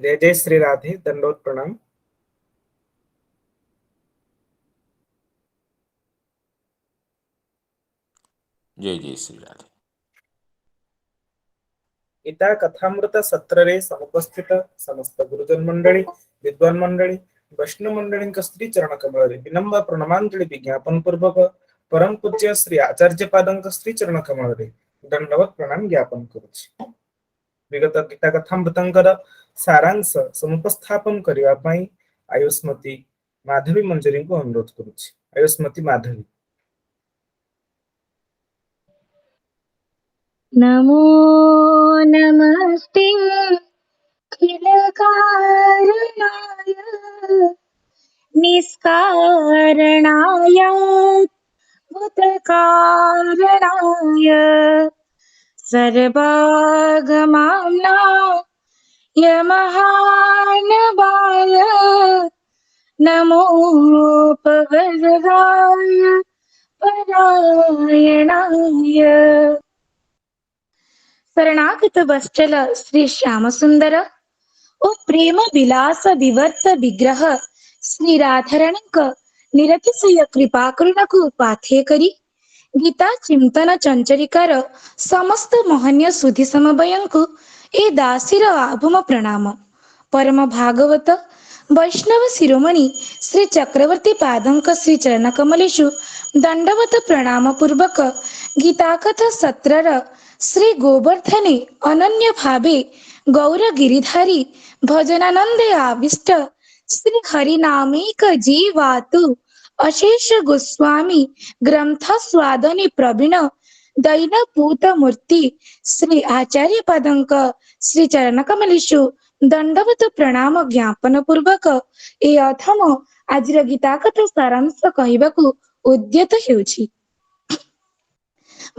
जय जय श्री राधे, दंडोत प्रणाम। जय जय श्री राधे। इता कथामृत सत्ररे समुपस्थित समस्त गुरुजन मंडली, विद्वान मंडली, वैष्णव मंडली स्त्री चरण कमल विनम्र प्रणमांजलि विज्ञापन पूर्वक परम पूज्य श्री आचार्य पादंक श्री चरण कमल दंडवत प्रणाम ज्ञापन करुछि। विगत गीता कथामृतंकर सारांश समुपस्थापन करने पाई आयुष्मती माधवी मंजरी को अनुरोध करुछि। आयुष्मती माधवी। नमो नमस्ते अखिल कारणाय निष्कारणाय भूतकारणाय सर्वागमनाय महानवाय नमोपवरदाय परायणाय। शरणागत वत्सल श्री श्याम सुंदर ओ प्रेम विलास विवर्त विग्रह श्री राधाराणीଙ୍କ निरतिशय कृपा करुणाକୁ पाथेय करी गीता चिंतन चंचरिकार समस्त महनीय सुधी समवयଙ୍କୁ ए दासीर आभम प्रणाम। परम भागवत वैष्णव शिरोमणि श्री चक्रवर्ती पादंक श्री चरण कमलेषु दंडवत प्रणाम पूर्वक गीता कथा सत्रर श्री गोवर्धने अनन्य भावे गौर गिरिधारी भजनानंदे आविष्ट श्री हरिनामेक जीवातु अशेष गोस्वामी ग्रंथ स्वादने प्रवीण दैन पूत मूर्ति श्री आचार्य पदंक श्री चरण कमलेषु दंडवत प्रणाम ज्ञापन पूर्वक ए अथम आजिर गीता कथा सारांश कहबाकू उद्यत हेउछि।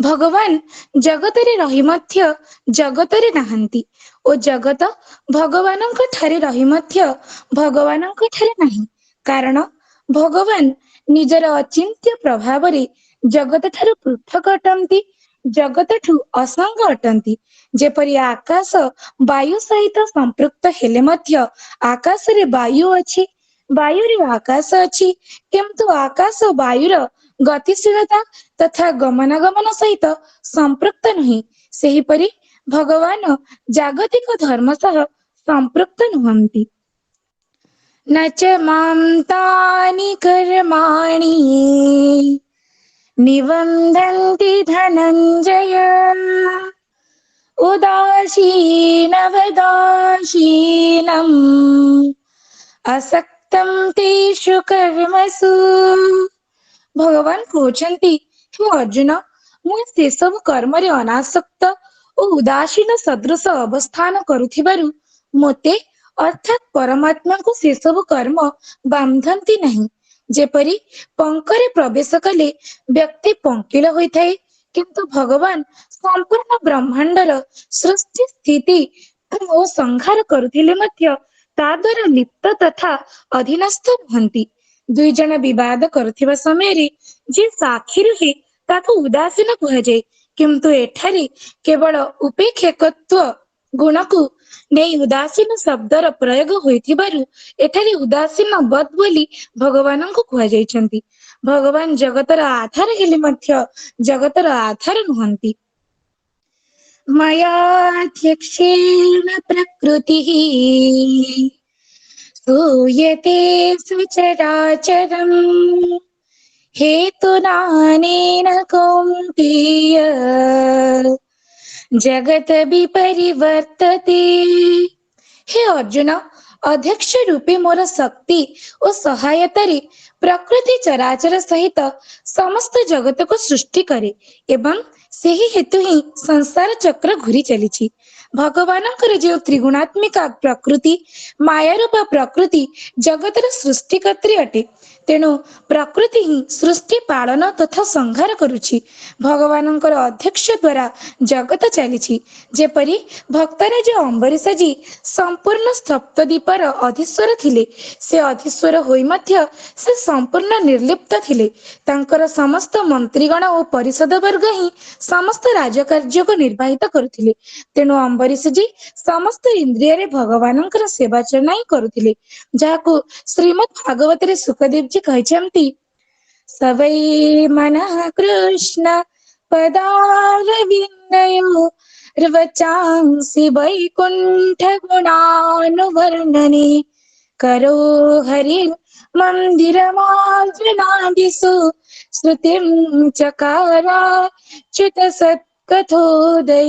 भगवान जगतरे रही मध्य जगतरे नाहंती ओ जगत भगवानଙ୍କ ठारे रही मध्य भगवानଙ୍କ ठारे नाही, कारण भगवान निजर अचिंत्य प्रभावरे जगत ठारू पृथक अटंती, जगतठू असंग अटंती। जेपरि आकाश वायु सहित संपृक्त हेले मध्य आकाशरे वायु अछि, वायुरे आकाश अछि, किंतु आकाश वायुर गतिशीलता तथा गमनागमन सहित संपृक्त नहीं। सेहिपरि भगवान जागतिक धर्म सह संपृक्त नुहंती। न च मां तानि कर्माणि निबन्धन्ति धनञ्जय उदासीनवदासीनम् असक्तं तेषु कर्मसु। भगवान कहते हे अर्जुन, मु से सब कर्म रे अनासक्त और उदासीन सदृश अवस्थान करुथिबारु मोते अर्थात परमात्मा को से सब कर्म बांधती नहीं। जेपरि पंकरे प्रवेश कले व्यक्ति पंकिल होइथाए, किंतु भगवान संपूर्ण ब्रह्मांडर सृष्टि स्थिति और संहार करुथिले मध्य ता द्वारा लिप्त तथा अधीनस्थ नुहंती। दुई जन विवाद करुथिबा समय रे जे साक्षी रहे ताको उदासीन कुहाଯାଏ, किंतु एठारे केवल उपेक्षकत्व गुणକୁ ନେଇ उदासीन शब्दर प्रयोग ହୋଇଥିବାରୁ ଏଠାରେ उदासीन ବଦ୍ ବୋଲି ଭଗବାନଙ୍କୁ କୁହାଯାଇଛନ୍ତି। ଭଗବାନ ଜଗତର ଆଧାର ହେଲେ ମଧ୍ୟ ଜଗତର ଆଧାର ନୁହନ୍ତି। मयाध्यक्षेण प्रकृतिः सूयते सचराचरम् हेतुनानेन कौन्तेय जगत विपरिवर्तते। हे अर्जुन, अध्यक्ष रूपे मोर शक्ति और सहायता रे प्रकृति चराचर सहित समस्त जगत को सृष्टि करे एवं सेही हेतु ही संसार चक्र घूरी चली। भगवानଙ୍କର जो त्रिगुणात्मिका प्रकृति माया रूपा प्रकृति जगतर सृष्टिकर्त्री अटे, ତେଣୁ ପ୍ରକୃତି ହିଁ ସୃଷ୍ଟି ପାଳନ ତଥା ସଂହାର କରୁଛି। ଭଗବାନଙ୍କର ଅଧ୍ୟକ୍ଷ ଦ୍ୱାରା ଜଗତ ଚାଲିଛି। ଯେପରି ଭକ୍ତରାଜ ଅମ୍ବରୀଶଜୀ ସମ୍ପୂର୍ଣ୍ଣ ସପ୍ତଦ୍ୱୀପର ଅଧୀଶ୍ୱର ଥିଲେ। ସେ ଅଧୀଶ୍ୱର ହୋଇ ମଧ୍ୟ ସେ ସମ୍ପୂର୍ଣ୍ଣ ନିର୍ଲିପ୍ତ ଥିଲେ। ତାଙ୍କର ସମସ୍ତ ମନ୍ତ୍ରୀଗଣ ଓ ପରିଷଦ ବର୍ଗ ହିଁ ସମସ୍ତ ରାଜକାର୍ଯ୍ୟକୁ ନିର୍ବାହିତ କରୁଥିଲେ। ତେଣୁ ଅମ୍ବରୀଶଜୀ ସମସ୍ତ ଇନ୍ଦ୍ରିୟରେ ଭଗବାନଙ୍କର ସେବାଚନା ହିଁ କରୁଥିଲେ, ଯାହାକୁ ଶ୍ରୀମଦ୍ ଭାଗବତରେ ସୁଖଦେବଜୀ କହିଛନ୍ତି, ସବୈ ମନଃ କୃଷ୍ଣ ପଦାରବିନ୍ଦୟୋ ରବଚାଂସି ବୈକୁଣ୍ଠ ଗୁଣାନୁବର୍ଣ୍ଣନେ କରୋ ହରି ମନ୍ଦିରମାର୍ଜନାଦିଷୁ ଶ୍ରୁତିଂ ଚକାର ଚ୍ୟୁତ ସତ୍କଥୋଦୟେ।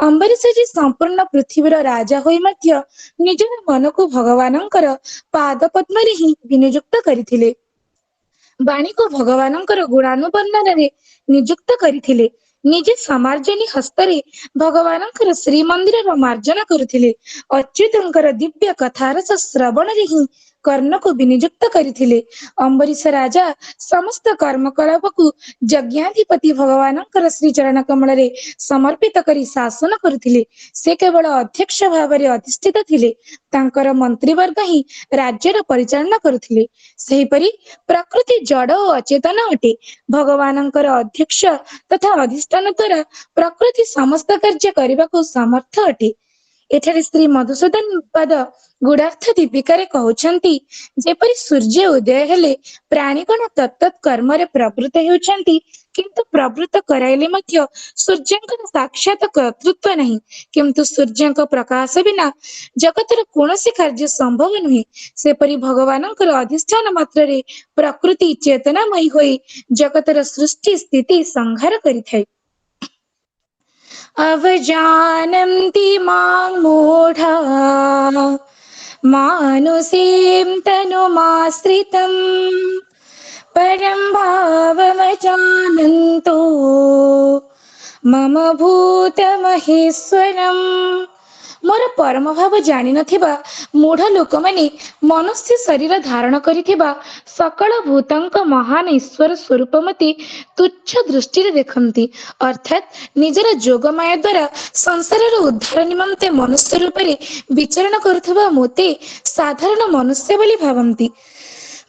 ଅମ୍ବରୀଶଜୀ ସମ୍ପୂର୍ଣ୍ଣ ପୃଥିବୀର ରାଜା ହୋଇ ମଧ୍ୟ ନିଜର ମନକୁ ଭଗବାନଙ୍କର ପାଦ ପଦ୍ମରେ ହିଁ ବିନିଯୁକ୍ତ କରିଥିଲେ। ବାଣୀକୁ ଭଗବାନଙ୍କର ଗୁଣାନୁବର୍ଣ୍ଣନାରେ ନିଯୁକ୍ତ କରିଥିଲେ। ନିଜେ ସମାର୍ଜନୀ ହସ୍ତରେ ଭଗବାନଙ୍କର ଶ୍ରୀମନ୍ଦିରର ମାର୍ଜନା କରୁଥିଲେ। ଅଚ୍ୟୁତଙ୍କର ଦିବ୍ୟ କଥାରସ ଶ୍ରବଣରେ ହିଁ କର୍ଣ୍ଣକୁ ବିନିଯୁକ୍ତ କରିଥିଲେ। ଅମ୍ବରୀଶ ରାଜା ସମସ୍ତ କର୍ମକଳାପକୁ ଯଜ୍ଞାଧିପତି ଭଗବାନଙ୍କର ଶ୍ରୀଚରଣ କମଳରେ ସମର୍ପିତ କରି ଶାସନ କରୁଥିଲେ। ସେ କେବଳ ଅଧ୍ୟକ୍ଷ ଭାବରେ ଅଧିଷ୍ଠିତ ଥିଲେ। ତାଙ୍କର ମନ୍ତ୍ରୀବର୍ଗ ହିଁ ରାଜ୍ୟର ପରିଚାଳନା କରୁଥିଲେ। ସେହିପରି ପ୍ରକୃତି ଜଡ ଓ ଅଚେତନ ଅଟେ। ଭଗବାନଙ୍କର ଅଧ୍ୟକ୍ଷ ତଥା ଅଧିଷ୍ଠାନ ଦ୍ୱାରା ପ୍ରକୃତି ସମସ୍ତ କାର୍ଯ୍ୟ କରିବାକୁ ସମର୍ଥ ଅଟେ। ଏଠାରେ ଶ୍ରୀ ମଧୁସୂଦନ ପାଦ ଗୁଡ଼ାର୍ଥ ଦୀପିକାରେ କହୁଛନ୍ତି, ଯେପରି ସୂର୍ଯ୍ୟ ଉଦୟ ହେଲେ ପ୍ରାଣୀଗଣ ତତ୍ତତ୍ କର୍ମରେ ପ୍ରବୃତ୍ତ ହେଉଛନ୍ତି, କିନ୍ତୁ ପ୍ରବୃତ୍ତ କରାଇଲେ ମଧ୍ୟ ସୂର୍ଯ୍ୟଙ୍କର ସାକ୍ଷାତ କର୍ତ୍ତୃତ୍ୱ ନାହିଁ। କିନ୍ତୁ ସୂର୍ଯ୍ୟଙ୍କ ପ୍ରକାଶ ବିନା ଜଗତର କୌଣସି କାର୍ଯ୍ୟ ସମ୍ଭବ ନୁହେଁ। ସେପରି ଭଗବାନଙ୍କର ଅଧିଷ୍ଠାନ ମାତ୍ରରେ ପ୍ରକୃତି ଚେତନାମୟୀ ହୋଇ ଜଗତର ସୃଷ୍ଟି ସ୍ଥିତି ସଂହାର କରିଥାଏ। ଅବଜାନନ୍ତି ମାଂ ମୂଢ଼ାଃ ମାନୁଷୀଂ ତନୁମାଶ୍ରିତମ୍ ପରଂ ଭାବମଜାନନ୍ତୋ ମମ ଭୂତମହେଶ୍ୱରମ୍। ମୋର ପରମ ଭାବ ଜାଣିନଥିବା ମୂଢ ଲୋକମାନେ ମନୁଷ୍ୟ ଶରୀର ଧାରଣ କରିଥିବା ସକଳ ଭୂତଙ୍କ ମହାନ ଈଶ୍ୱର ସ୍ୱରୂପ ମତେ ତୁଚ୍ଛ ଦୃଷ୍ଟିରେ ଦେଖନ୍ତି, ଅର୍ଥାତ୍ ନିଜର ଯୋଗମାୟା ଦ୍ୱାରା ସଂସାରର ଉଦ୍ଧାର ନିମନ୍ତେ ମନୁଷ୍ୟ ରୂପରେ ବିଚରଣ କରୁଥିବା ମୋତେ ସାଧାରଣ ମନୁଷ୍ୟ ବୋଲି ଭାବନ୍ତି।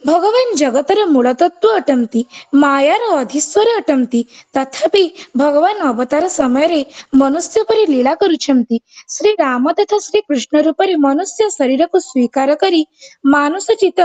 ଭଗବାନ ଜଗତର ମୂଳ ତତ୍ତ୍ୱ ଅଟନ୍ତି, ମାୟାର ଅଧୀଶ୍ୱର ଅଟନ୍ତି। ତଥାପି ଭଗବାନ ଅବତାର ସମୟରେ ମନୁଷ୍ୟ ପରି ଲୀଳା କରୁଛନ୍ତି। ଶ୍ରୀରାମ ତଥା ଶ୍ରୀକୃଷ୍ଣ ରୂପରେ ମନୁଷ୍ୟ ଶରୀରକୁ ସ୍ୱୀକାର କରି ମାନୁଷୋଚିତ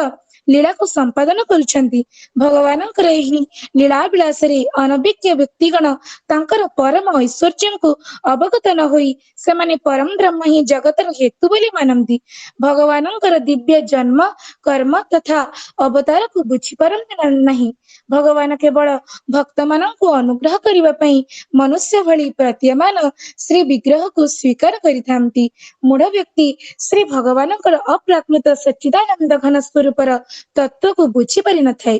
ଲୀଳାକୁ ସମ୍ପାଦନ କରୁଛନ୍ତି। ଭଗବାନଙ୍କର ଏହି ଲୀଳା ବିଳାସରେ ଅନଭିଜ୍ଞ ବ୍ୟକ୍ତିଗଣ ତାଙ୍କର ପରମ ଐଶ୍ୱର୍ଯ୍ୟଙ୍କୁ ଅବଗତ ନ ହୋଇ ସେମାନେ ପରମ ବ୍ରହ୍ମ ହିଁ ଜଗତର ହେତୁ ବୋଲି ମାନନ୍ତି। ଭଗବାନଙ୍କର ଦିବ୍ୟ ଜନ୍ମ କର୍ମ ତଥା ଅବତାରକୁ ବୁଝିପାରନ୍ତି ନାହିଁ। ଭଗବାନ କେବଳ ଭକ୍ତମାନଙ୍କୁ ଅନୁଗ୍ରହ କରିବା ପାଇଁ ମନୁଷ୍ୟ ଭଳି ପ୍ରତୀୟମାନ ଶ୍ରୀ ବିଗ୍ରହକୁ ସ୍ୱୀକାର କରିଥାନ୍ତି। ମୂଢ ବ୍ୟକ୍ତି ଶ୍ରୀ ଭଗବାନଙ୍କର ଅପ୍ରାକୃତ ସଚ୍ଚିଦାନନ୍ଦ ଘନ ସ୍ୱରୂପର ତତ୍ତ୍ୱକୁ ବୁଝିପାରିନଥାଏ।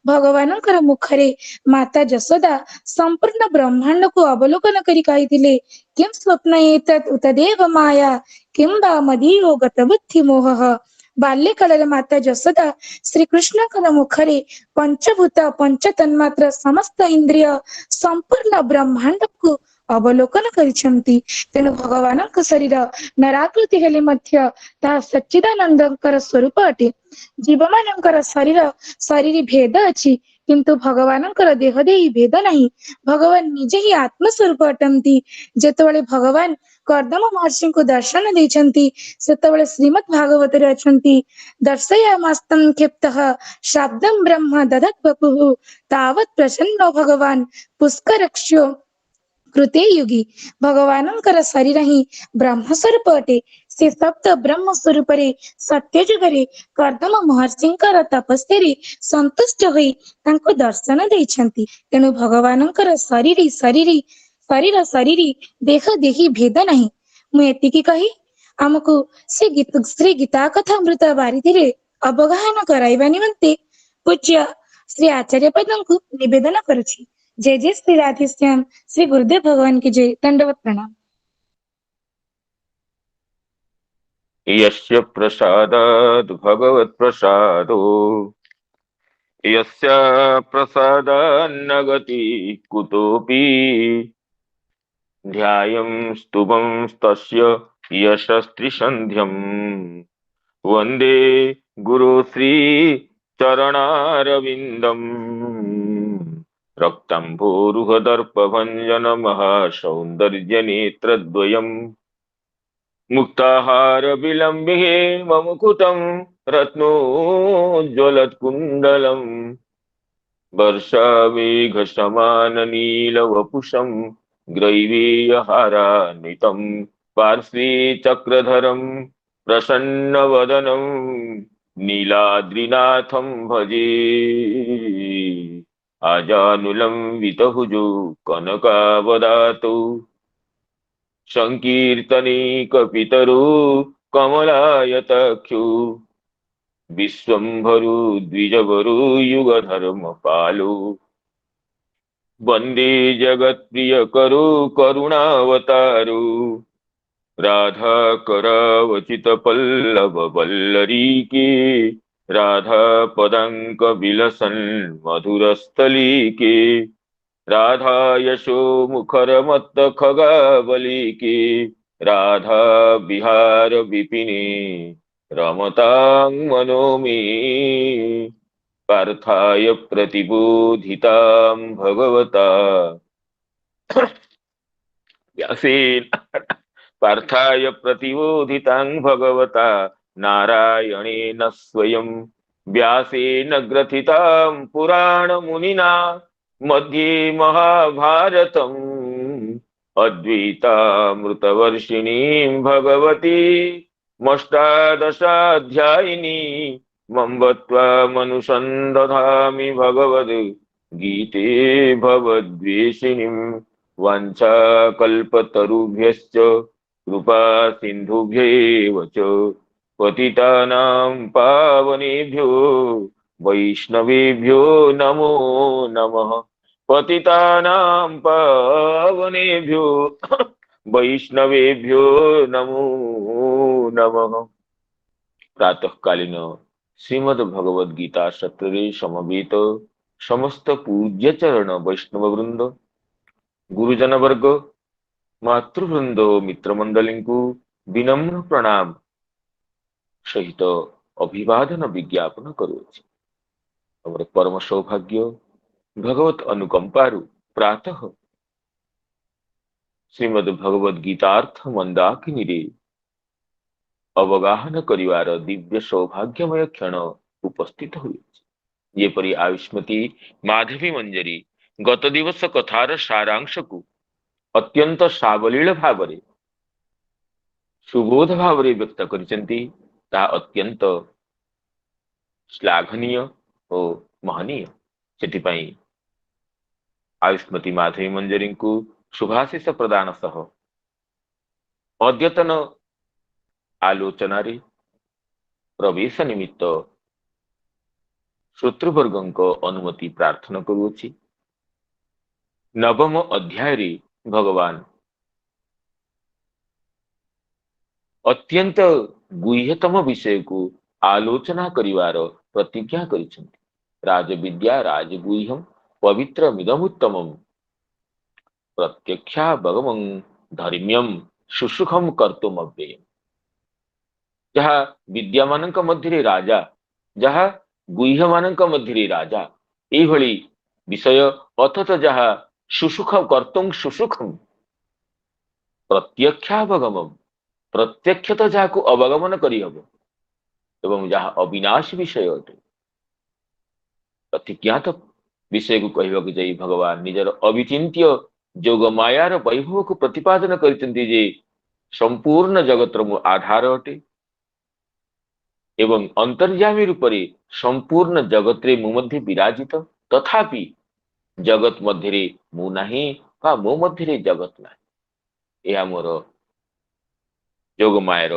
ଭଗବାନଙ୍କର ମୁଖରେ ମାତା ଯଶୋଦା ସମ୍ପୂର୍ଣ୍ଣ ବ୍ରହ୍ମାଣ୍ଡକୁ ଅବଲୋକନ କରି କହିଥିଲେ, କିଂ ସ୍ୱପ୍ନ ଏତତ୍ ଉତଦେବ ମାୟା କିଂ ବା ମଦୀୟୋ ଗତ ବୁଦ୍ଧି ମୋହଃ। ବାଲ୍ୟକାଳରେ ମାତା ଯଶୋଦା ଶ୍ରୀକୃଷ୍ଣଙ୍କର ମୁଖରେ ପଞ୍ଚଭୂତ ପଞ୍ଚତନ୍ମାତ୍ର ସମସ୍ତ ଇନ୍ଦ୍ରିୟ ସମ୍ପୂର୍ଣ୍ଣ ବ୍ରହ୍ମାଣ୍ଡକୁ ଅବଲୋକନ କରିଛନ୍ତି। ତେଣୁ ଭଗବାନଙ୍କ ଶରୀର ନରାକୃତି ହେଲେ ମଧ୍ୟ ତାହା ସଚ୍ଚିଦାନନ୍ଦଙ୍କର ସ୍ୱରୂପ ଅଟେ। ଜୀବମାନଙ୍କର ଶରୀର ଭେଦ ଅଛି, କିନ୍ତୁ ଭଗବାନଙ୍କର ଦେହ ଦେହି ଭେଦ ନାହିଁ। ଭଗବାନ ନିଜେ ହିଁ ଆତ୍ମସ୍ୱରୂପ ଅଟନ୍ତି। ଯେତେବେଳେ ଭଗବାନ କର୍ଦମ ମହର୍ଷିଙ୍କୁ ଦର୍ଶନ ଦେଇଛନ୍ତି, ସେତେବେଳେ ଶ୍ରୀମଦ୍ ଭାଗବତରେ ଅଛନ୍ତି, ଦର୍ଶୟାମାସ୍ତଂ କ୍ଷିପ୍ତଃ ଶାବ୍ଦଂ ବ୍ରହ୍ମ ଦଦତ୍ ବପୁଃ ତାବତ୍ ପ୍ରସନ୍ନୋ ଭଗବାନ ପୁଷ୍କରକ୍ଷ୍ୟୋ କୃତେ ୟୁଗୀ। ଭଗବାନଙ୍କର ଶରୀର ହିଁ ବ୍ରହ୍ମ ସ୍ୱରୂପ ଅଟେ। ସେ ଶବ୍ଦ ବ୍ରହ୍ମ ସ୍ୱରୂପରେ ସତ୍ୟ ଯୁଗରେ କର୍ଦମ ମହର୍ଷିଙ୍କର ତପସ୍ୟାରେ ସନ୍ତୁଷ୍ଟ ହୋଇ ତାଙ୍କୁ ଦର୍ଶନ ଦେଇଛନ୍ତି। ତେଣୁ ଭଗବାନଙ୍କର ଶରୀର ଦେହ ଦେହି ଭେଦ ନାହିଁ। ମୁଁ ଏତିକି କହି ଆମକୁ ଶ୍ରୀ ଗୀତା କଥାମୃତ ବାରିଧିରେ ଅବଗାହନ କରାଇବା ନିମନ୍ତେ ପୂଜ୍ୟ ଶ୍ରୀ ଆଚାର୍ଯ୍ୟ ପଦଙ୍କୁ ନିବେଦନ କରୁଛି। जय जय श्री राधेश्याम। श्री गुरुदेव भगवान की जय। दंडवत प्रणाम। यस्य प्रसादात् भगवत्प्रसादो यस्य प्रसादान्न गति कुतोऽपि ध्यायं स्तुवं तस्य यशस्त्रिसन्ध्यम् वन्दे गुरु श्री चरणारविन्दम् रक्तम्भोरुहदर्पभञ्जन महासौन्दर्यनेत्रद्वयम् मुक्ताहार विलम्बिहे ममुकुटं रत्नोज्ज्वलत्कुण्डलम् वर्षामेघसमाननीलवपुषं ग्रैवेयहारान्वितं पार्श्वे चक्रधरं प्रसन्नवदनं नीलाद्रिनाथं भजे आजानुलम्बितभुजौ कनकावदातौ संकीर्तनीकपितरो कमलायताक्षु विश्वम्भरो द्विजवरो युगधर्मपालो वन्दे जगत्प्रियकरो करुणावतारो राधाकरावचितपल्लववल्लरीके राधापदाङ्कविलसन् मधुरस्थलीके राधा यशो मुखरमत्त खगावलिके राधा विहार विपिने रमतां मनो मे पार्थाय प्रतिबोधितां भगवता व्यासेन पार्थाय प्रतिबोधितां भगवता नारायणेन स्वयं व्यासेन ग्रथितां पुराणमुनिना मध्ये महाभारतम् अद्वैतामृतवर्षिणीं भगवती मष्टादशाध्यायिनी मम्बत्वामनुसन्दधामि भगवद् गीते भवद्वेषिणीं वाञ्छाकल्पतरुभ्यश्च कृपा सिन्धुभ्यैव च पतितानां पावनेभ्यो वैष्णवेभ्यो नमो नमः पतितानां पावनेभ्यो वैष्णवेभ्यो नमो नमः। प्रातःकालीन श्रीमद् भगवद गीता सत्रे समवेत समस्त पूज्य चरण वैष्णव वृंद गुरुजन वर्ग मातृवृंद मित्रमंडली को विनम्र प्रणाम सहित अभिवादन विज्ञापन करुछि। हमर परम सौभाग्य भगवत अनुकंपारु प्रातः श्रीमद् भगवद गीतार्थ मंदाकिनी रे अवगाहन करिवार दिव्य सौभाग्यमय क्षण उपस्थित हुई। जेपरी आयुष्मती माधवी मंजरी गत दिवस कथार सारांश को अत्यंत सावलील भावरे सुबोध भावरे व्यक्त करिसेंती ता अत्यंत श्लाघनीय और महनीय। सेटिपाई आयुष्मती माधवी मंजरी को शुभाशीष प्रदान सह अद्यतन आलोचनारे प्रवेश निमित्त श्रोतृवर्गଙ୍କ अनुमति प्रार्थना करुछि। नवम अध्याय रे भगवान अत्यंत गुह्यतम विषय को आलोचना करिवार प्रतिज्ञा करिसेंति। राजविद्या राजगुह्यम पवित्रमिदमुत्तमम प्रत्यक्षा भगवं धर्म्यम सुसुखम कर्तुमव्ययम्। जहा विद्या मानक मध्य राजा जहा गुह्य मानक मध्य राजा एभली विषय अथच जहा सुसुख कर्तुं सुसुखम प्रत्यक्षावगमम प्रत्यक्षत जहा को अवगमन करिहब एवं जहा अविनाशी विषय अटे प्रतिज्ञात विषय को कहबाक जाई भगवान निजर अविचिन्त्य जोग मायार वैभव को प्रतिपादन करिसेंति जे संपूर्ण जगतर मु आधार अटे एवं अंतर्यामी रूपरे संपूर्ण जगत रे मु मध्ये विराजित तथापि जगत मध्य रे मु नाही बा मो मध्य रे जगत नाही। यह मोर जोग मायर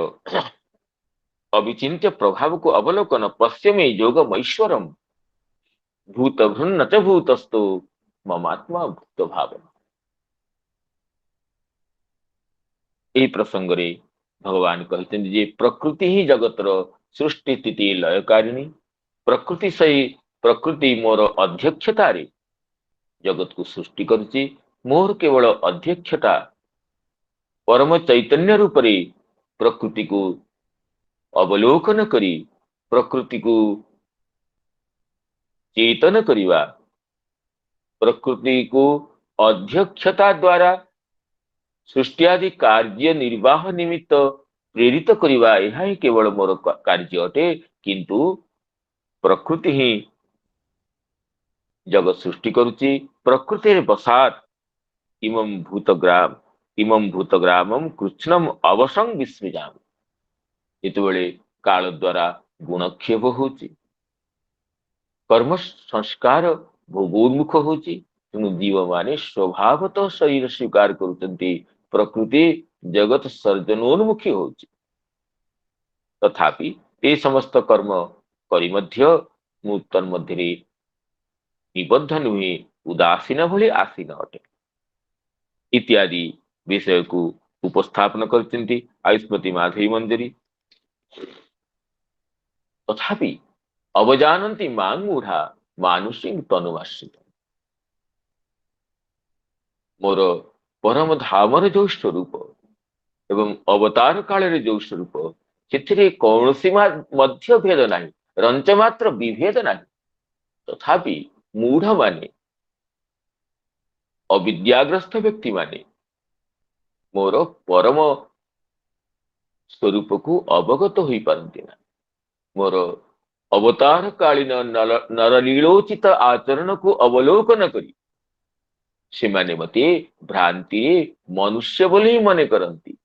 अविचिन्त्य प्रभाव को अवलोकन पश्यमे योगमैश्वरम भूत भृन्न च भूतस्थो ममात्मा भूत भावना। यही प्रसंग रे भगवान कहते जे प्रकृति ही जगतर सृष्टि स्थिति लयकारिणी प्रकृति सही प्रकृति मोर अध्यक्षता रे जगत को सृष्टि करुची, मोर केवल अध्यक्षता परम चैतन्य रूप रे प्रकृति को अवलोकन करी प्रकृति को चेतन करिवा, प्रकृति को अध्यक्षता द्वारा सृष्टि आदि कार्य निर्वाह निमित्त प्रेरित करिवा, यह ही केवल मोर कार्य अटे। किंतु प्रकृति ही जगत सृष्टि करुची, प्रकृति बसात इमं भूतग्रामम कृष्णम अवसं विस्मृजाम। जितेबले काल द्वारा गुणक्षेप होची, कर्म संस्कार भोगोन्मुख होची, तेणु जीव माने स्वभावतः शरीर स्वीकार करुचंती, प्रकृति जगत सर्जनोन्मुखी होची। तथापि ते समस्त कर्म करी मध्य मुक्तन मध्य निबद्ध नुहे, उदासीन भली आसीन अटे इत्यादि विषय को उपस्थापन करचंती आयुष्मती माधवी मंजरी। तथापि अवजानन्ति मां मूढ़ा मानुषी तनुमाश्रित। मोर परम धामर जो स्वरूप एवं अवतार काल जो स्वरूप से कौन मध्य भेद नहीं, रंचमात्र विभेद नहीं। तथापि मूढ़ माने अविद्याग्रस्त व्यक्ति माने मोर परम स्वरूप को अवगत हो पारती ना। मोर अवतार कालीन नरलीलोचित आचरण को अवलोकन करी से माने मते भ्रांति मनुष्य बोली मने करती।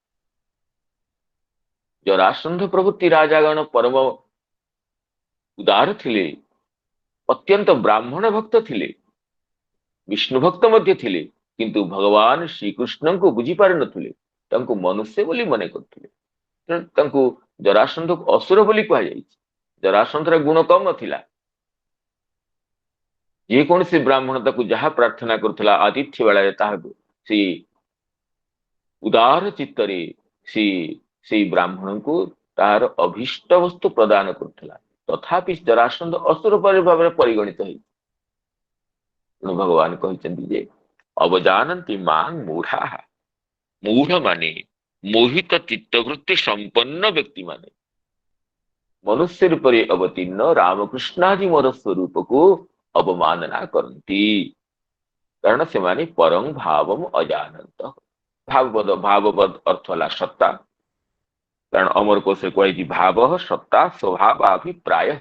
जरासंध प्रभृति राजागण परम उदार थिले, अत्यंत ब्राह्मण भक्त थिले, विष्णु भक्त मध्य थिले, किंतु भगवान श्रीकृष्ण को बुझी पार नथिले, तांको मनुष्य बोली मने करथिले। तांको जरासंध को असुर बोली कहा जायछि। जरासंधर गुण कम नथिला। जे कौन से ब्राह्मण ताकू जहा प्रार्थना करथिला आतिथ्य बेला ताहाको से उदार चित्तरे से ब्राह्मण को तार अभीष्ट वस्तु प्रदान करथिला। तथापि जरासंध असुर भाव परिगणित होई। भगवान कहते जे अवजानन्ति मां मूढ़ा, मूढ़ माने मोहित चित्तवृत्ति संपन्न व्यक्ति माने मनुष्य रूप अवतीर्ण रामकृष्णादि मोर स्वरूप को अवमानना करती, कारण से माने परं भावम अजानंत। भाववद अर्थ होला सत्ता, कारण अमर कोश कही भाव सत्ता स्वभाव अभिप्राय।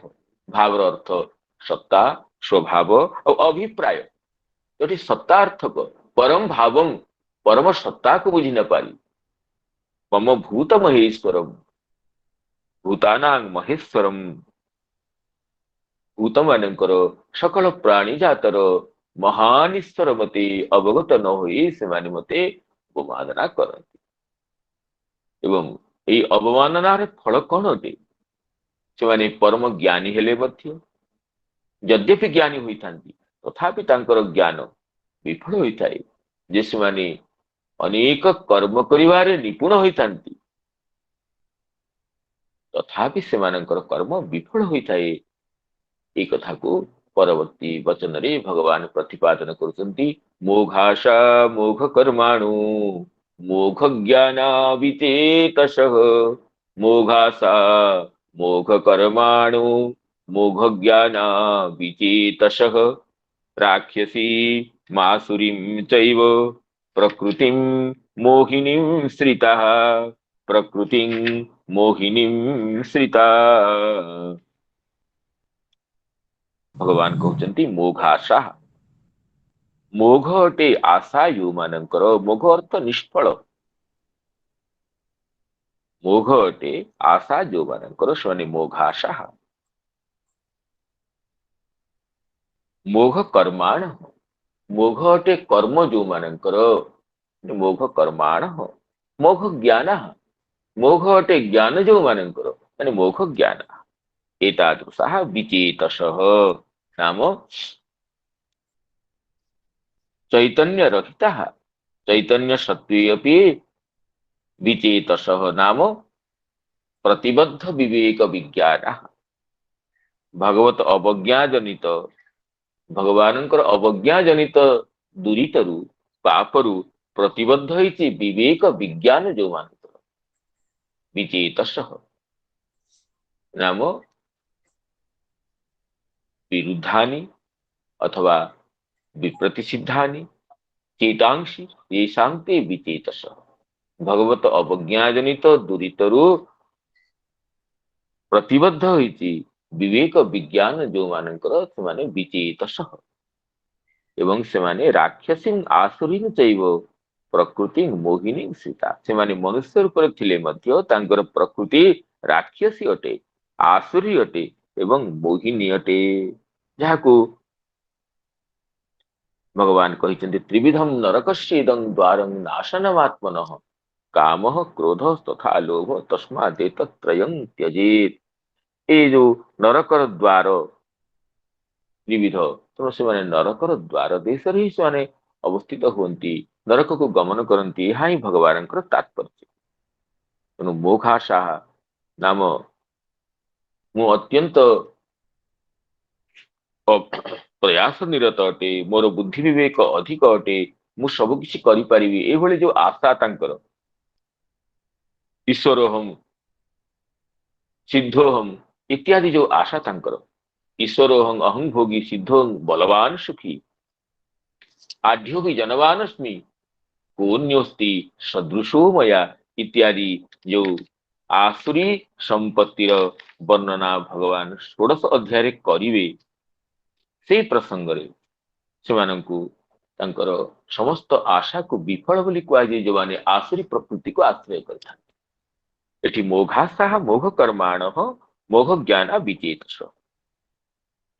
भावर अर्थ सत्ता स्वभाव और अभिप्राय। तो सत्ता अर्थक परम भावम परम सत्ता को बुझी न पारी। मम भूत महेश्वरम भूतानां महेश्वरम, भूत मानकर सकल प्राणी जातर महान ईश्वर मते अवगत न होई से माने मते अवमानना करती। एवं এই অবমাননার ফল कौन अटे? से परम ज्ञानी हेले मध्य यद्यपि ज्ञानी होता तथापि तांकर ज्ञान विफल होता है। जे से अनेक कर्म करिवारे निपुण होता तथापि से कर्म विफल होता है। ये कथा को परवर्ती वचन रे भगवान प्रतिपादन करुचंती। मोघाशा मोघ कर्माणु मोघ ज्ञानाविचेतसः, मोघासा मोघ कर्माणु मोघ ज्ञानाविचेतसः, राक्षसी मासुरीं चैव प्रकृतिं मोहिनीं श्रिताः, प्रकृतिं मोहिनीं श्रिता। भगवान कहते मोघाशा, मोघ अटे आशा यो मानकर। मोघ अर्थ निष्फल। मोघ अटे आशा जो मानकर से मोघाशा। मोघ कर्माण, मोघ अटे कर्म जो मानकर मोघ कर्माण। मोघ ज्ञान, मोघ अटे ज्ञान जो मानकर माने मोघ ज्ञान। एतादृशः विचेतसः नाम चैतन्य रहिता, चैतन्य सत्त्वे अपि विचेतसः नाम प्रतिबद्ध विवेक विज्ञानः। भगवत अवज्ञा जनित भगवानଙ୍କର अवज्ञा जनित दुरितरु पापरु प्रतिबद्ध ହେଇଛି विवेक विज्ञान जो ମାନଙ୍କର विचेतसः नाम विरुद्धानि अथवा विप्रतिसिद्धानि चेतांशी येषां ते विचेतसः भगवत अवज्ञा जनित दुरितरु प्रतिबद्ध ହୋଇଛି विवेक विज्ञान जो ମାନଙ୍କର ସେମାନେ विचेतसः एवं सेमाने राक्षसी आसुरी चैव प्रकृति मोहिनी सीता सेमाने मनुष्य रूप थिले मध्य तांकर प्रकृति राक्षसी अटे आसुरी अटे एवं मोहिनी अटे जहाकू भगवान कहिचंती त्रिविधम नरकस्येदं द्वारं नाशनमात्मनः कामः क्रोधः तथा लोभ तस्मादेतत्रयं त्यजेत ए जो नरकर द्वार त्रिविध तेणु से नरकर द्वार देश ही से अवस्थित हुंती नरक को गमन करती यहाँ ही भगवान तात्पर्य तेणु मोघाशा नाम मु अत्यंत प्रयास निरत अटे मोर बुद्धि विवेक अधिक अटे मु सब किसी करि परिबी ए भली जो आशा तांकर ईश्वरोहम सिद्धोहम इत्यादि जो आशा तांकर ईश्वरोहं अहं भोगी सिद्धो बलवान सुखी आढ्यो भी जनवानस्मि कोन्योस्ति सदृशो मया इत्यादि जो आसुरी संपत्तिर वर्णना भगवान 16 अध्याय करिवे से प्रसंग रे सेमानंकु तांकर समस्त आशा को विफल बोली कुआ जे जो माने आसुरी प्रकृति को आश्रय करता एठी मोघासाह मोघ कर्माणः मोघ ज्ञान विचेतस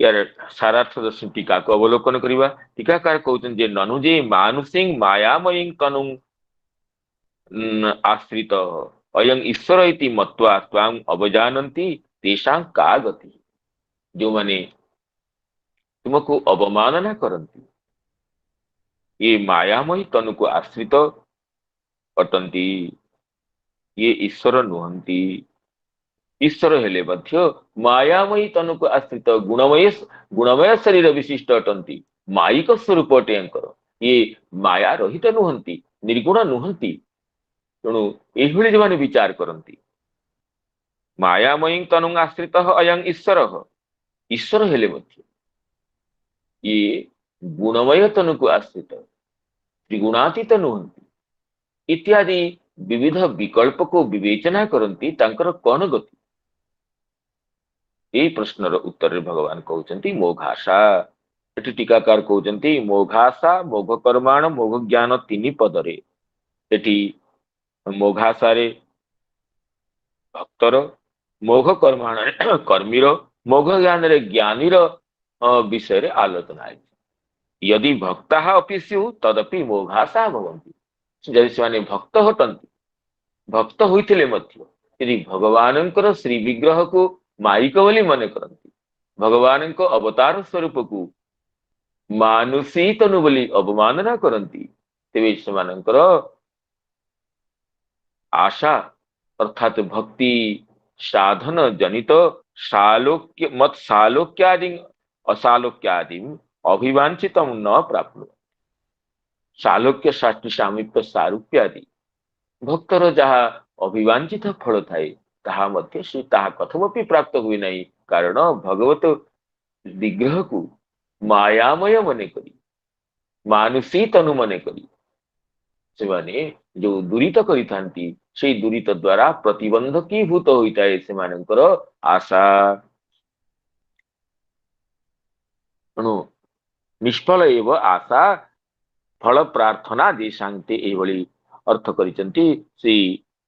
यार सारार्थ दर्शन टीका को अवलोकन करिबा टीकाकार कहउछन जे ननुजे मानुषिं मायामयीं तनुं आश्रित अयं ईश्वर इति मत्वा त्वां अवजानन्ति तेषां का गति जो माने तुमको अवमानना करती ये मायामयी तनु को आश्रित अटंती ये ईश्वर नुहंती ईश्वर हेले मध्य मायामयी तनु को आश्रित गुणमय शरीर विशिष्ट अटंती मायिक स्वरूप अटे ये माया रहित नुहंती निर्गुण नुहंती तेणु एभली जो विचार करती मायामयी तनु आश्रित अयं ईश्वर हेले मध्य ये गुणमय तनु को आश्रित त्रिगुणातीत नुहंती इत्यादि विविध विकल्प को विवेचना करती तांकर कौन गति ये प्रश्नर उत्तर भगवान कहते मोघाशा एटी टीकाकार कहते मोघाशा मोघ कर्माण मोघ ज्ञान तीन पदरे एटी मोघाशा रे भक्तर मोघ कर्माण कर्मीर मोघ ज्ञान रे ज्ञानीर विषय रे आलोचना है यदि भक्ता अपि स्यु तदपि मोघाशा भवन्ति जदि से भक्त हटंती भक्त होइथिले मध्य यदि भगवानंकर श्री विग्रह को माइक बोली मन करती भगवान को अवतार स्वरूप को मानुषी तनु बोली अवमानना करती तेरे सेमानंकर आशा अर्थात भक्ति साधन जनित सालोक्य मत सालोक्यादि असालोक्यादि अभिवांछित न प्राप्त सालोक्य साष्टी सामीप्य सारूप्यादि भक्तर जहा अभिवांछित फल थाए ताहा मध्य से ताहा कथमपि प्राप्त हुए नहीं कारण भगवत विग्रह को मायामय मने करी मानुषी तनु मने करी से माने जो दुरित करी थांती से दुरित द्वारा प्रतिबंधकीभूत होता है से मानकर आशा निष्फल एव आशा फल प्रार्थना देशांते एभली अर्थ करिसंती श्री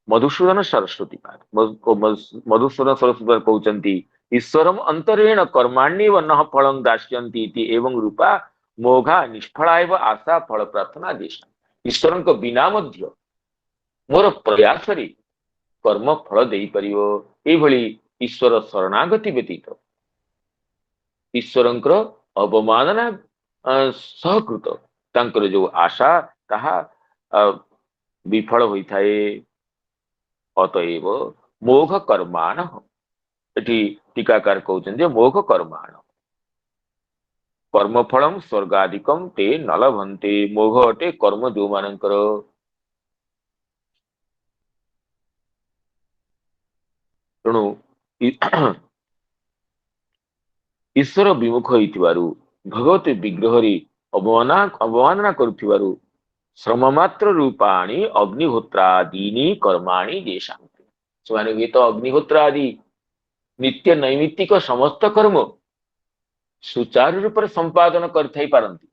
मधुसूदन सरस्वती मधुसूदन सरस्वती कहते ईश्वरम अंतरेण कर्माण्येव न फलं दास्यन्ति इति एवं रूपा मोघा निष्फला एव आशा फल प्रार्थना देश ईश्वर को बिना मध्य मोर प्रयास रे कर्म फल दे परिवो एभली ईश्वर शरणागति व्यतीत ईश्वरंकर अवमानना सहकृत तांकर जो आशा ताहा विफल होता है अतएव मोघ कर्माण एठी टीकाकार कहउछन जे मोघ कर्माण कर्मफलम स्वर्गादिकम ते न लभन्ते। मोघ अटे कर्म जो मानकर तेणु ईश्वर विमुख होइथिबारु भगवती विग्रहरी अवमानना करुथिबारु श्रम मात्र रूपाणी अग्निहोत्रादीनि कर्माणि देशान्ते। ସେମାନେ ହୁଏତ ଅଗ୍ନିହୋତ୍ର ଆଦି ନିତ୍ୟ ନୈମିତ୍ତିକ ସମସ୍ତ କର୍ମ ସୁଚାରୁ ରୂପରେ ସମ୍ପାଦନ କରିଥାଇ ପାରନ୍ତି,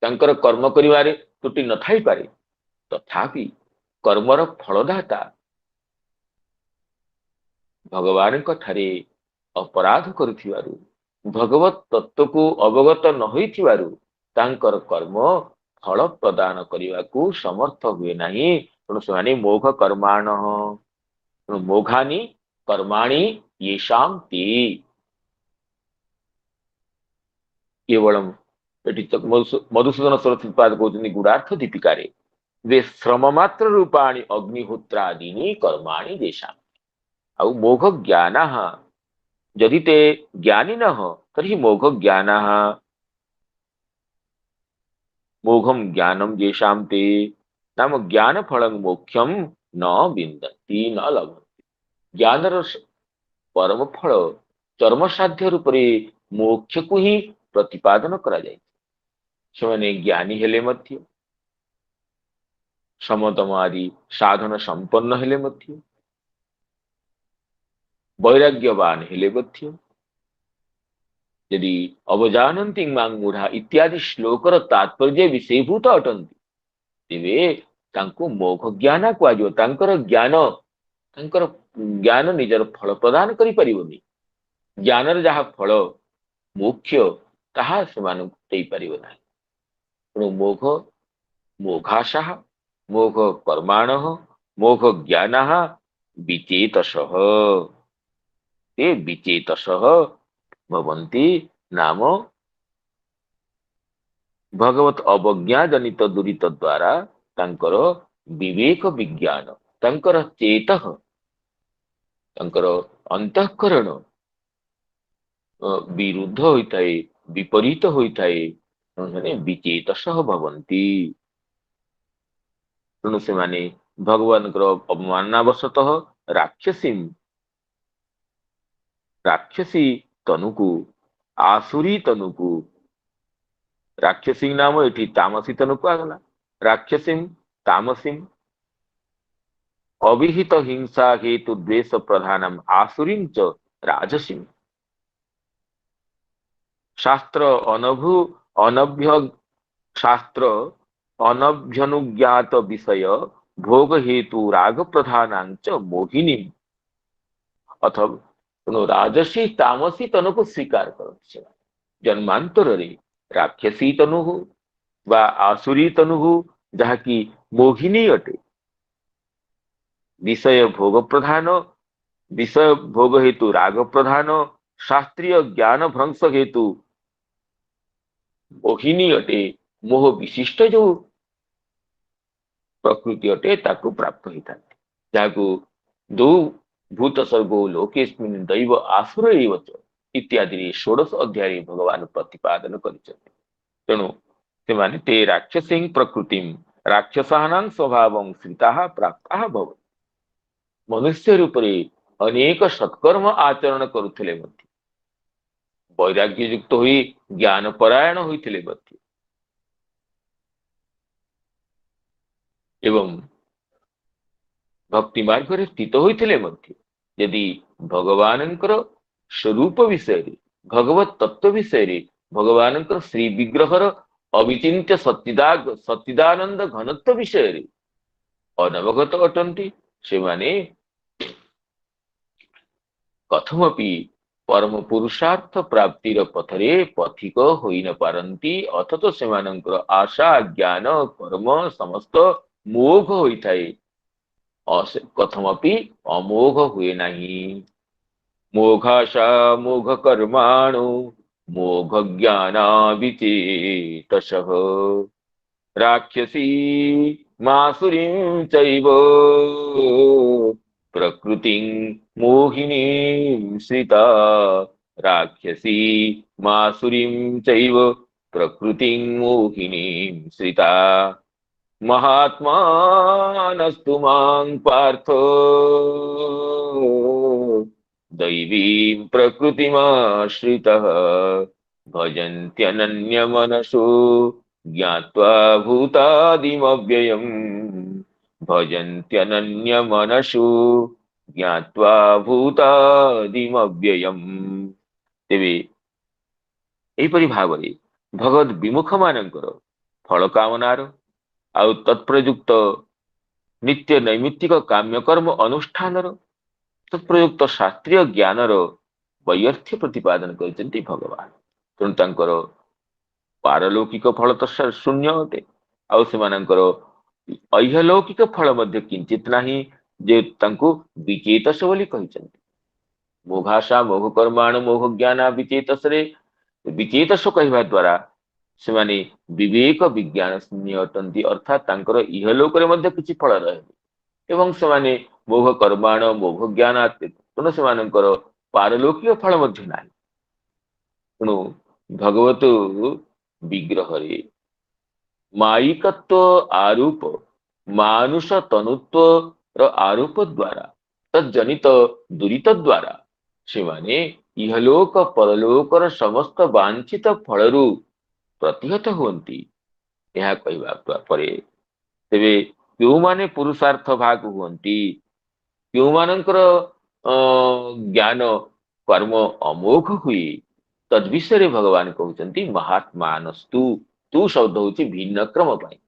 ତାଙ୍କର କର୍ମ କରିବାରେ ତ୍ରୁଟି ନଥାଇପାରେ, ତଥାପି କର୍ମର ଫଳଦାତା ଭଗବାନଙ୍କ ଠାରେ ଅପରାଧ କରୁଥିବାରୁ ଭଗବତ ତତ୍ତ୍ୱକୁ ଅବଗତ ନ ହୋଇଥିବାରୁ ତାଙ୍କର କର୍ମ ଫଳ ପ୍ରଦାନ କରିବାକୁ ସମର୍ଥ ହୁଏ ନାହିଁ। ତେଣୁ ସେମାନେ ମୋଘ କର୍ମାଣ ମୋଘାନି कर्माणि येषां ते। केवलम एटी मधुसूदन सरस्वती पाद कहते गुणार्थ दीपिकारे वे श्रम मात्र रूपाणि अग्निहोत्रादीनि कर्माणि देशां। आउ मोघ ज्ञान यदि ते ज्ञानी न तर्हि मोघ ज्ञान मोघम ज्ञानम येषां ते नाम ज्ञान फलं मोक्षम न विन्दन्ति न लभन्ति। ज्ञानर परम फल चर्म साध्य रूप मोक्ष को ही प्रतिपादन करा जाय। सेमाने ज्ञानी हेले मध्य समतम आदि साधन संपन्न हेले मध्य वैराग्यवान हेले मध्य यदि अवजानन्ति मां मूढ़ा इत्यादि श्लोकर तात्पर्य विषयभूत अटंती तेबे तांको मोघ ज्ञान कुआजियो। तांकर ज्ञान निजर फल प्रदान करि परिबोनी। ज्ञानर जहा फल मोक्ष ताहा सेमानंकु देई परिबो नाही। तेणु मोघ मोघाशः मोघ कर्माणः मोघ ज्ञानः विचेतसः ते विचेतसः भवन्ति। नाम भगवत अवज्ञा जनित दुरित द्वारा तांकर विवेक विज्ञान तांकर चेतः तांकर अंतःकरण विरुद्ध होइथाए विपरीत होइथाए माने विचेतसः भवन्ति। तेणु से माने भगवान अवमाननावशतः राक्षसी तनुकु आसुरी तनुकु राक्षसी नाम एठी तामसी तनुकु आगला राक्षसी तामसी अविहित हिंसा हेतु द्वेष प्रधानम आसुरीं च राजसीम। शास्त्र अनभ्यनुज्ञात विषय भोग हेतु राग प्रधानांच मोहिनी अथवा राजसी तामसी तनु को स्वीकार करते जन्मांतर रे राक्षसी तनु हो बा आसुरी तनु हो जहाँकि मोहिनी अटे। विषय भोग प्रधान विषय भोग हेतु राग प्रधान शास्त्रीय ज्ञान भ्रंश हेतु मोहिनी अटे। मोह विशिष्ट जो प्रकृति अटे ताकू प्राप्त होता है जहां दो भूत सर्गो लोकेस्मिन् दैव आसुर एव च इत्यादि 16 अध्याय भगवान प्रतिपादन करिसेंते। तेणु सेमाने ते राक्षसीं प्रकृतिं राक्षसानां स्वभावं श्रिताः प्राप्ताः भवन्ति। मनुष्य रूप रे अनेक सत्कर्म आचरण करुथिले मध्य वैराग्य युक्त होई ज्ञान परायण होइथिले मध्य एवं भक्ति मार्ग रे स्थित होइथिले मध्य यदि भगवानंकर स्वरूप विषय भगवत तत्व विषय भगवानंकर श्री विग्रहर अविचिन्त्य सच्चिदानंद घनत्व विषय अनवगत अटंती से माने कथमपि परम पुरुषार्थ प्राप्तिर पथरे पथिक होई न पारंती। अथच सेमानंकर आशा ज्ञान कर्म समस्त मोघ होइथाए कथमपि अमोघ हुए नहीं। मोघाशा मोघ कर्माणु मोघ ज्ञाना विचेतसः राक्षसी मासुरीं चैव प्रकृतिं मोहिनीं श्रिता राक्षसी मासुरीं चैव प्रकृतिं मोहिनीं श्रिता महात्मानस्तु मां पार्थ दैवीं प्रकृतिमाश्रितः भजन्त्यनन्यमनसो ज्ञात्वा भूतादिमव्ययम् भजन्त्यनन्यमनसो ज्ञात्वा भूतादिमव्ययम्। तेबे एहिपरि भावरे भगवद विमुख मानकर फल कामनार आउ तत्प्रयुक्त नित्य नैमित्तिक काम्यकर्म अनुष्ठानर तत्प्रयुक्त शास्त्रीय ज्ञानर वैयर्थ्य प्रतिपादन करते भगवान। तेणु तांकर पारलौकिक फल तो शून्य अटे आउ सेमानंकर ऐहलौकिक फल मध्य किंचित नाही जे तांको विचेतस बोली कहिसंती। मोघाशा मोघ कर्माण मोघ ज्ञाना विचेतसरे विचेतस कहवा द्वारा सेमाने विवेक विज्ञान शून्य अटंती अर्थात तांकर इहलोक रे मध्य किछि फल रहे एवं सेमाने मोघ कर्माण मोघ ज्ञान तेणु सेमानंकर पारलौकिक फल मध्य नाही। तेणु भगवत विग्रह रे मायिकत्व आरोप मानुष तनुत्व र आरोप द्वारा तज्जनित दुरित द्वारा सेमाने इहलोक परलोकर समस्त वांछित फलरू प्रतिहत हुअन्ति। यह कहवा परे तेबे क्यों माने पुरुषार्थ भाग हुअन्ति क्यों मानकर ज्ञान कर्म अमोघ हुए तद विषय भगवान कहते महात्मानस्तु तू शब्द होची भिन्न क्रम पाई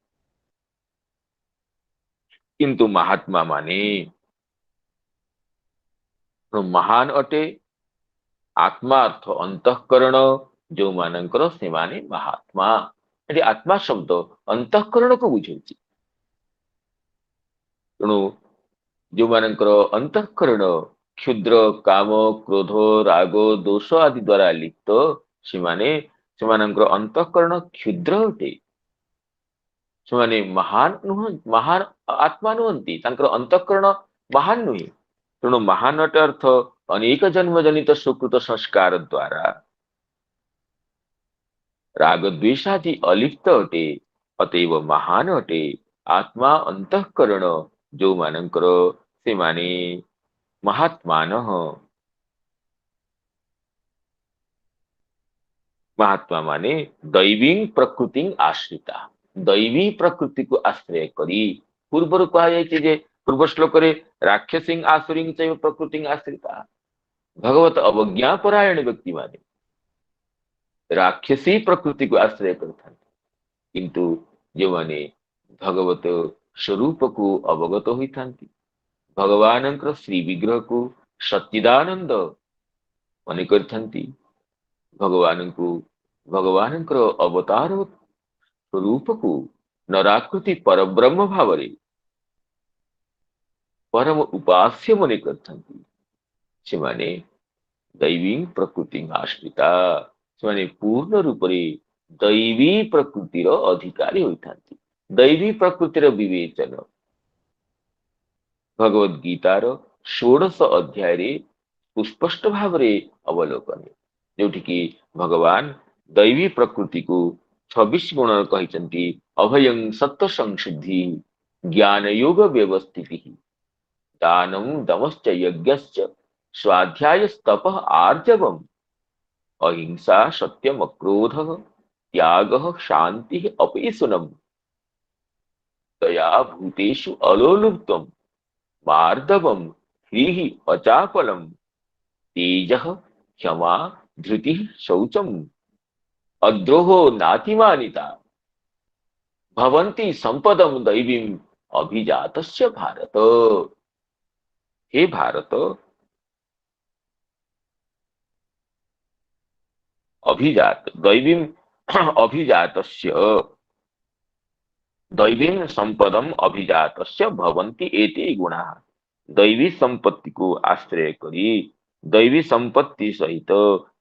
किंतु महात्मा माने महान अटे आत्मा अर्थ अंतःकरण जो मानकर से माने महात्मा ये आत्मा शब्द अंतःकरण को बुझाଉଛି। तेणु जो मानकर अंतःकरण क्षुद्र काम क्रोध राग दोष आदि द्वारा लिप्त सेमानकर अंतःकरण क्षुद्र अटे सेमाने महान नुह महान आत्मा नुहंती तांकर अंतःकरण महान नुहे। तेणु महान अटे अर्थ अनेक जन्म जनित सुकृत संस्कार द्वारा राग द्वेषादि अलिप्त अटे अतएव महान अटे आत्मा अंतःकरण जो मानकर से माने महात्मानः। महात्मा माने दैवी प्रकृति आश्रिता दैवी प्रकृति को आश्रय करी पूर्वर कह पूर्व श्लोक राक्षसी आसुरी प्रकृति आश्रिता भगवत अवज्ञा परायण व्यक्ति माने राक्षसी प्रकृति को आश्रय करता किंतु जो माने भगवत स्वरूप को अवगत होता भगवान श्री विग्रह को सच्चिदानंद मन करथंती भगवान को भगवान अवतार स्वरूप को नराकृति परब्रह्म भाव परम उपास्य मन करथंती सेमाने दैवी प्रकृति आश्रिता सेमाने पूर्ण रूप से दैवी प्रकृतिर अधिकारी होता दैवी प्रकृतिर विवेचन भगवद गीतार 16 अध्याय रे सुस्पष्ट भाव रे अवलोकन जोठी कि भगवान दैवी प्रकृति को 26 गुण कहिसंती अभयं सत्व संशुद्धि ज्ञान योग व्यवस्थिति दानम दमश्च यज्ञश्च स्वाध्याय तपः आर्जवम् अहिंसा सत्यम अक्रोधः त्यागः शांति अपेशुनम् दया भूतेषु अलोलुप्तम् मार्दवम् ह्रीः अचापलम् तेजः क्षमा धृतिः शौचम् अद्रोहो नातिमानिता भवन्ति संपदम् दैवीम् अभिजातस्य भारत। हे भारत अभिजात दैवीम् अभिजातस्य दैवीं संपदम अभिजातस्य भवन्ति एते गुणाः दैवी संपत्ति को आश्रय करी दैवी संपत्ति सहित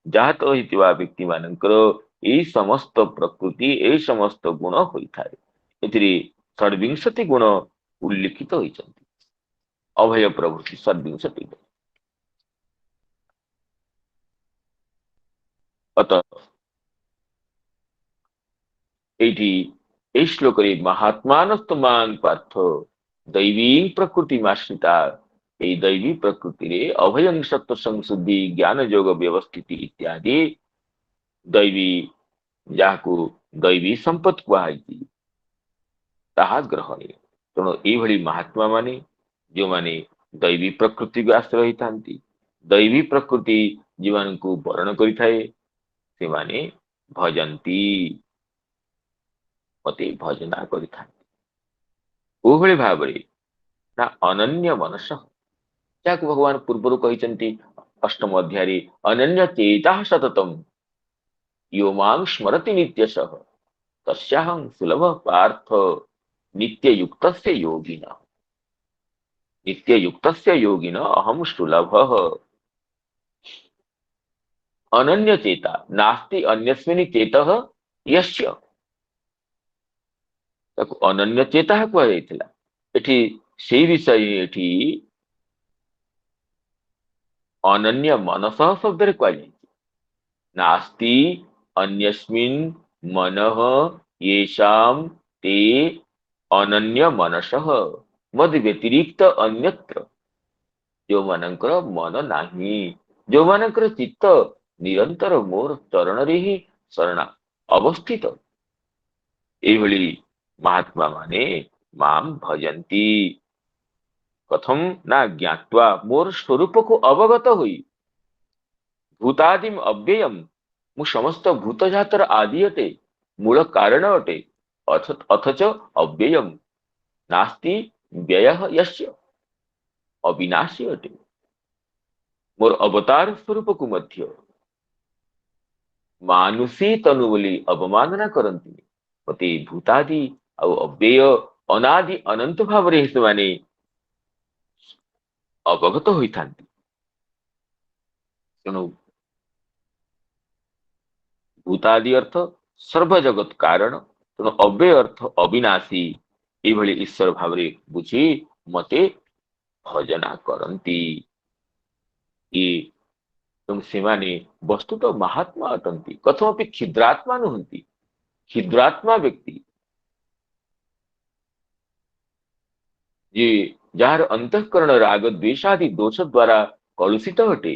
जात होइतिबा व्यक्ति मानकर ए समस्त प्रकृति ए समस्त गुण होइथाय एथिरे 26 गुण उल्लिखित होइछन्ति अभय प्रभृति षड्विंशति। अतः एठी ए श्लोक महात्मानस्तमान् पार्थ दैवी प्रकृति आश्रिता। ए दैवी प्रकृति रे अभयं सत्व संशुद्धि ज्ञान योग व्यवस्थिति इत्यादि दैवी ଯାହାକୁ दैवी संपत्ति କୁହାଯାଇଛି ତାହା ଗ୍ରହଣୀୟ। ତେଣୁ ଏଇଭଳି ମହାତ୍ମା ମାନେ ଯେଉଁମାନେ दैवी ପ୍ରକୃତି ଆଶ୍ରୟ ହେଇଥାନ୍ତି, दैवी ପ୍ରକୃତି ଯେଉଁମାନଙ୍କୁ ବରଣ କରିଥାଏ ସେମାନେ ଭଜନ୍ତି, ମତେ ଭଜନା କରିଥାନ୍ତି। କୋଉଭଳି ଭାବରେ ନା ଅନନ୍ୟ ମନସ, ଯାହାକୁ ଭଗବାନ ପୂର୍ବରୁ କହିଛନ୍ତି ଅଷ୍ଟମ ଅଧ୍ୟାୟରେ ଅନନ୍ୟ ଚେତାଃ ସତତମ୍ यो मां स्मरति नित्यशः तस्याहं सुलभ पार्थ नित्ययुक्तस्य योगिनः। नित्ययुक्तस्य योगिनः अहं सुलभः। अनन्य चेता नास्ति अन्यस्मिन् चेतः यस्य, ताको अनन्य चेता कुहाଯାଇଥିଲା। ଏଠି ସେଇ ବିଷୟ ଏଠି ଅନନ୍ୟ ମନସଃ ଶବ୍ଦରେ କୁହାଯାଇଛି। नास्ति अन्यस्मिन् मनः येषां ते अनन्य मनसः मद व्यतिरिक्त अन्यत्र, जो मानकर मन नाही, जो मानकर चित्त निरंतर मोर चरण रे ही शरण अवस्थित, एभली महात्मा माने माम भजंती। कथम ना ज्ञात्वा मोर स्वरूप को अवगत हुई, भूतादिम अव्ययम मु समस्त भूत जातर आदि अटे, मूल कारण अटे, अथच अव्ययम नास्ति व्ययः यस्य, अविनाशी अटे। मोर अवतार स्वरूप को मध्य मानुषी तनु बोली अवमानना करती, मते भूतादि ଆଉ ଅବ୍ୟୟ ଅନାଦି ଅନନ୍ତ ଭାବରେ ସେମାନେ ଅବଗତ ହୋଇଥାନ୍ତି। ତେଣୁ भूतादि अर्थ सर्व जगत कारण, तेणु अव्यय अर्थ अविनाशी, एभली ईश्वर भावरे बुझी मते भजना करती। तेणु सेमाने वस्तुत महात्मा अटंती, कथमपि क्षुद्रात्मा नुहंती। क्षुद्रात्मा व्यक्ति जे जार अंतःकरण राग द्वेषादि दोष द्वारा कलुषित अटे,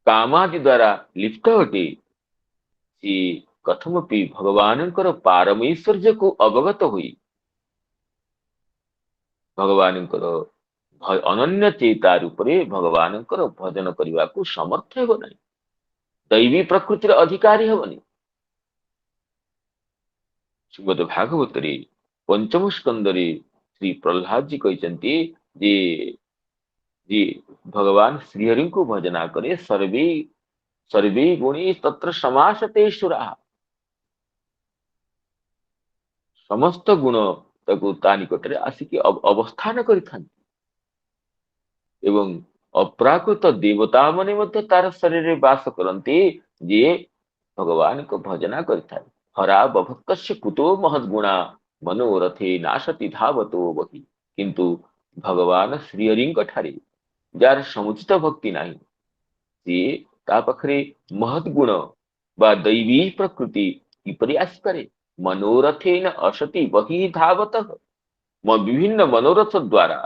कामादि द्वारा लिप्त अटे, सी कथमपि भगवानंकर पारमेश्वर्य को अवगत हुई भगवानंकर अनन्य चेता रूपरे भगवानंकर भजन करने को समर्थ हेब नहीं, दैवी प्रकृतिर अधिकारी हेबनी। श्रीमद् भागवत पंचम स्कंदरे श्री प्रहलाद जी कहते जे जी भगवान श्रीहरि को भजना करे सर्वे सर्वे गुणी तत्र समासते सुरा, समस्त गुण ताको ता निकटरे आसिकी अवस्थान करिथांती एवं अप्राकृत देवता माने मध्य तार शरीर रे वास करंती जे भगवान को भजना करिथाय। हरा बभक्तस्य कुतो महद्गुणा मनोरथे नाशति धावतो वही, किंतु भगवान श्रीहरिंक ठारे जार समुचित भक्ति नाही, सी ता पाखरे महद्गुण बा दैवी प्रकृति किपरि आसिपारे। मनोरथेन असति वही धावतः, विभिन्न मनोरथ द्वारा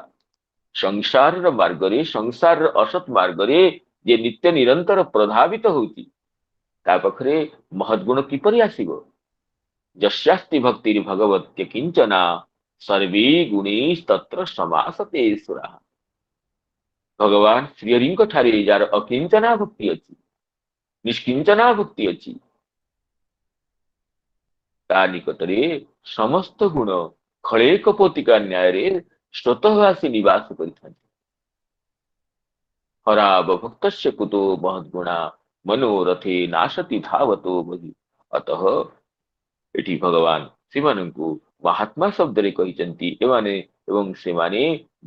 संसार मार्गरे संसार असत मार्गरे जे नित्य निरंतर प्रधावित होती ता पाखरे महद्गुण किपरि आसिबो। जस्यास्ति भक्ति भगवत्य किंचना सर्वे गुणैस्तत्र समासते सुरा। भगवान श्रीहरिंक ठारे जार अकिंचना भक्ति अछि, निष्किंचना भक्ति अछि, ता निकटरे समस्त गुण खळे कपोतिका न्याय रे स्वतः आसी निवास करिथांती। हरा भक्तस्य कुतो महद्गुणा मनोरथे नाशति धावतो बहि। अतः एठी भगवान सेमानंकु महात्मा शब्द रे कहिचंती एमाने एवं सेमाने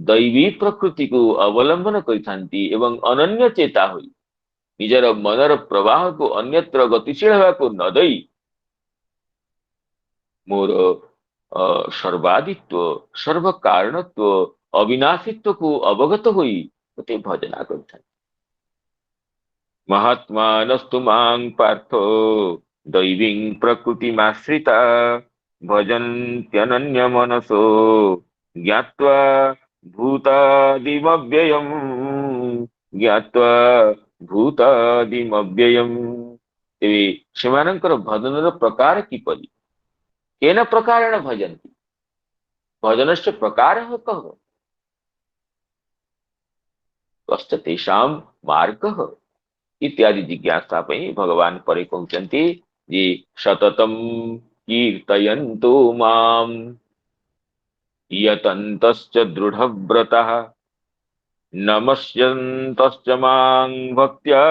दैवी प्रकृति को अवलंबन करिथांती एवं अनन्य चेता होई निजर मनर प्रवाह को अन्यत्र गतिशील हेबाको न दई मोर सर्वादित्व सर्व कारणत्व अविनाशित्व को अवगत हुई मते भजना करता महात्मानस्तु मां पार्थो दैवीं प्रकृतिमाश्रिता भजन्त्यनन्य मनसो ज्ञात्वा भूतादिमव्ययम् ज्ञात्वा भूतादिमव्ययम् तेବେ ସେମାନଙ୍କର ଭଜନର ପ୍ରକାର କିପରି କେନ ପ୍ରକାରେଣ ଭଜନ୍ତି ଭଜନस्य ପ୍ରକାରः କः कश्च तेषां मार्गः इत्यादि जिज्ञासा पे भगवान परे कहते ये सततम कीर्तयन्तु माम यतन्तश्च दृढव्रतः नमस्यन्तश्च मां भक्त्या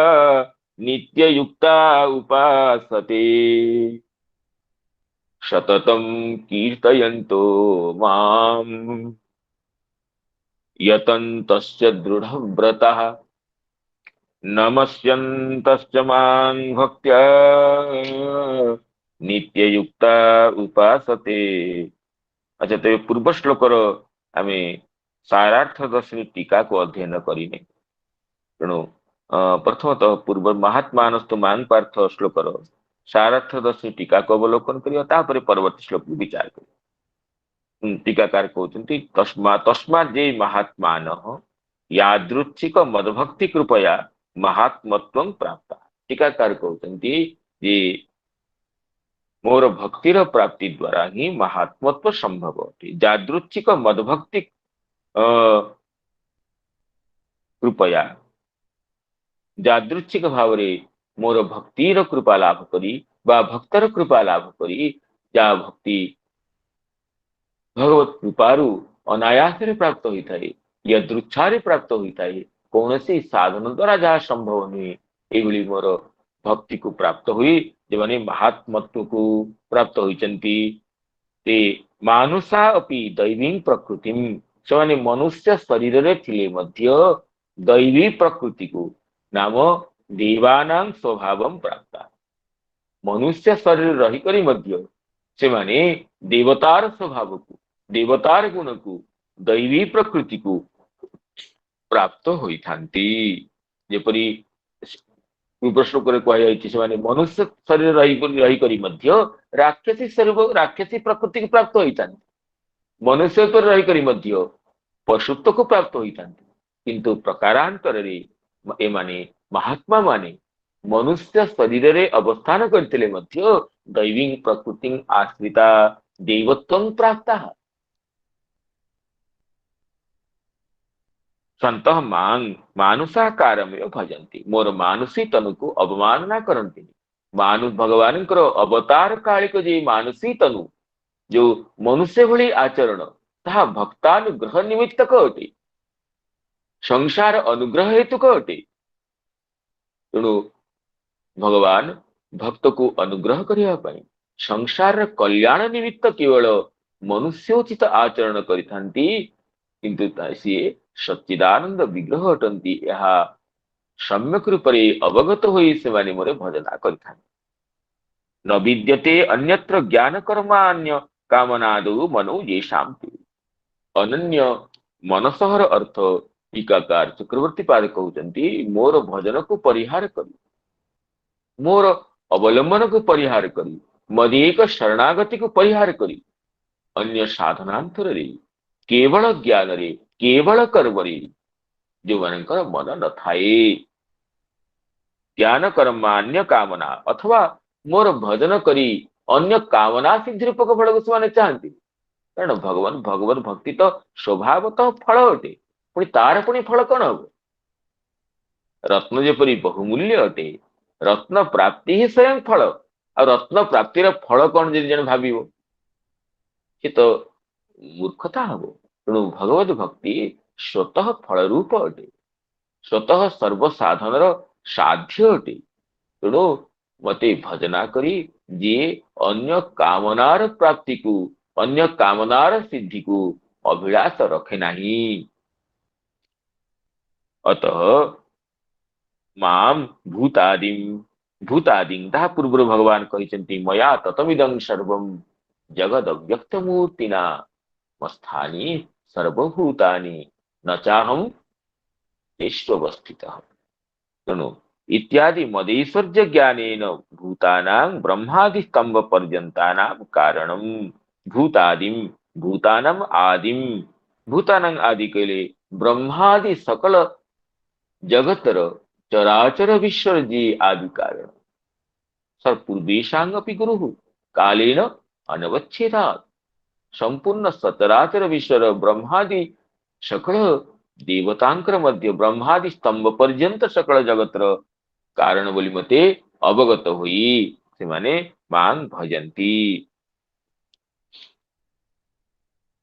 नित्ययुक्ता उपासते सततं कीर्तयन्तु माम यतन्तश्च दृढव्रतः नमस्यन्तश्च मां भक्त्या नित्ययुक्ता उपासते। अच्छा तो पूर्व श्लोकर आम सारार्थ दर्शनी टीका को अध्ययन करिने तेणु प्रथमतः पूर्व महात्मानस्तु मां पार्थ श्लोकर सारार्थ दर्शनी टीका को अवलोकन करिया तापर परवर्ती श्लोक विचार करिया। टीकाकार कहते तस्मात् जे महात्मानः यादृच्छिक मदभक्ति कृपया महात्मत्वं प्राप्त। टीकाकार कहते जे मोर भक्तिर प्राप्ति द्वारा ही महात्मत्व संभव अटे। यादृच्छिक मदभक्ति कृपया यादृच्छिक भाव मोर भक्तिर कृपा लाभ करी बा भक्तर कृपा लाभ करी जा भक्ति भगवत कृपारु अनायास प्राप्त होता है यदृच्छा प्राप्त होता है कौन से साधन द्वारा जहाँ संभव नुहे ये मोर भक्ति को प्राप्त हुई जो महात्मत्व को प्राप्त होइचंती ते मानुषा अपि दैवी प्रकृति से मनुष्य शरीर रे थिले मध्य दैवी प्रकृति को नाम देवानां स्वभावं प्राप्त। मनुष्य शरीर रही करी मध्य से माने देवतार स्वभाव को देवतार गुण को दैवी प्रकृति को प्राप्त होई थांती। जेपरी श्लोक कहुई मनुष्य शरीर रही करी मध्य राक्षसी शरीर राक्षसी प्रकृति को प्राप्त होता मनुष्य पर रही करी मध्य पशुत्व को प्राप्त होता किंतु प्रकारांतर ए माने महात्मा माने मनुष्य शरीर रे अवस्थान करथिले मध्य दैवी प्रकृति आश्रिता देवत्वं प्राप्ता। संत मानुषाकार में भजंती मोर मानुषी तनु को अवमानना करती मानु भगवान अवतार कालिक जे मानुषी तनु जो मनुष्य भली आचरण ता भक्तानुग्रह निमित्तक अटे संसार अनुग्रह हेतुक अटे। तेणु भगवान भक्त को अनुग्रह करने संसार कल्याण निमित्त केवल मनुष्योचित आचरण करिथांती किंतु सी सच्चिदानंद विग्रह अटंती यह सम्यक रूपरे अवगत होई सेमाने मोरे भजना करिथांती। न विद्यते अन्यत्र ज्ञान कर्मान्य कामनादो मनो येषां ते अनन्य मनसहर अर्थ टीकाकार चक्रवर्ती पाद कहते मोर भजन को परिहार करी मोर अवलंबन को परिहार करी मदेक शरणागति को परिहार करी अन्य साधनांतर रे केवल ज्ञान रे केवल कर्म रे जो मनकर मन न थाए ज्ञान कर्मान्य कामना अथवा मोर भजन करी अन्य कामना सिद्धि रूपक फल को से चाहती कारण भगवान भगवत भक्ति तो स्वभावतः फल अटे पुणी तार पुणी फल कौन हम रत्न जेपरी बहुमूल्य अटे रत्न प्राप्ति ही स्वयं फल आ रत्न प्राप्तिर फल कौन जी जन भाव सी तो मूर्खता हम। तेणु भगवत भक्ति स्वतः फल रूप अटे स्वतः सर्वसाधन साध्य अटे। तेणु मते भजना करी जे अन्य कामनार प्राप्ति को अन्य कामनार सिद्धि को अभिलाष रखे नहीं अतः माम भूतादिं ता पूर्व भगवान कहते मया ततमिदं सर्वं जगद अव्यक्त मूर्तिना मस्थानि सर्वभूतानि न चाहम तेष्वस्थितः। तेणु इत्यादि मदैश्वर्य ज्ञानेन भूतानां ब्रह्मादि स्तंभ पर्यन्तानां कारणं भूतादिम भूतानां आदिम भूतानां आदि कहले ब्रह्मादि सकल जगतर चराचर विश्व जी आदि कारण सर्पूर्वेशांगपि गुरु कालेन अनवच्छेदात् संपूर्ण सचराचर विश्व ब्रह्मादि सकल देवतांकर मध्य ब्रह्मादि स्तंभ पर्यंत सकल जगतर कारण बोली मते अवगत हुई से माने मां भजंती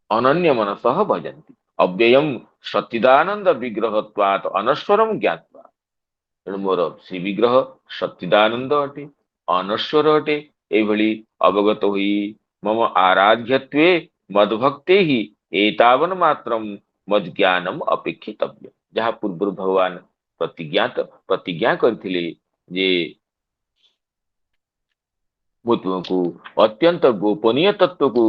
अनन्य मनसः भजंती अव्ययम सच्चिदानंद विग्रहत्वात् अनश्वरम ज्ञात्वा। तेणु मोर श्री विग्रह सच्चिदानंद अटे अनश्वर अटे एभली अवगत हुई मम आराध्यत्वे मद्भक्ते ही एतावन मात्रम मद ज्ञानम अपेक्षितव्य। जहाँ पूर्व भगवान प्रतिज्ञा करथिले जे ମୁଁ ତୁମକୁ ଅତ୍ୟନ୍ତ ଗୋପନୀୟ ତତ୍ଵକୁ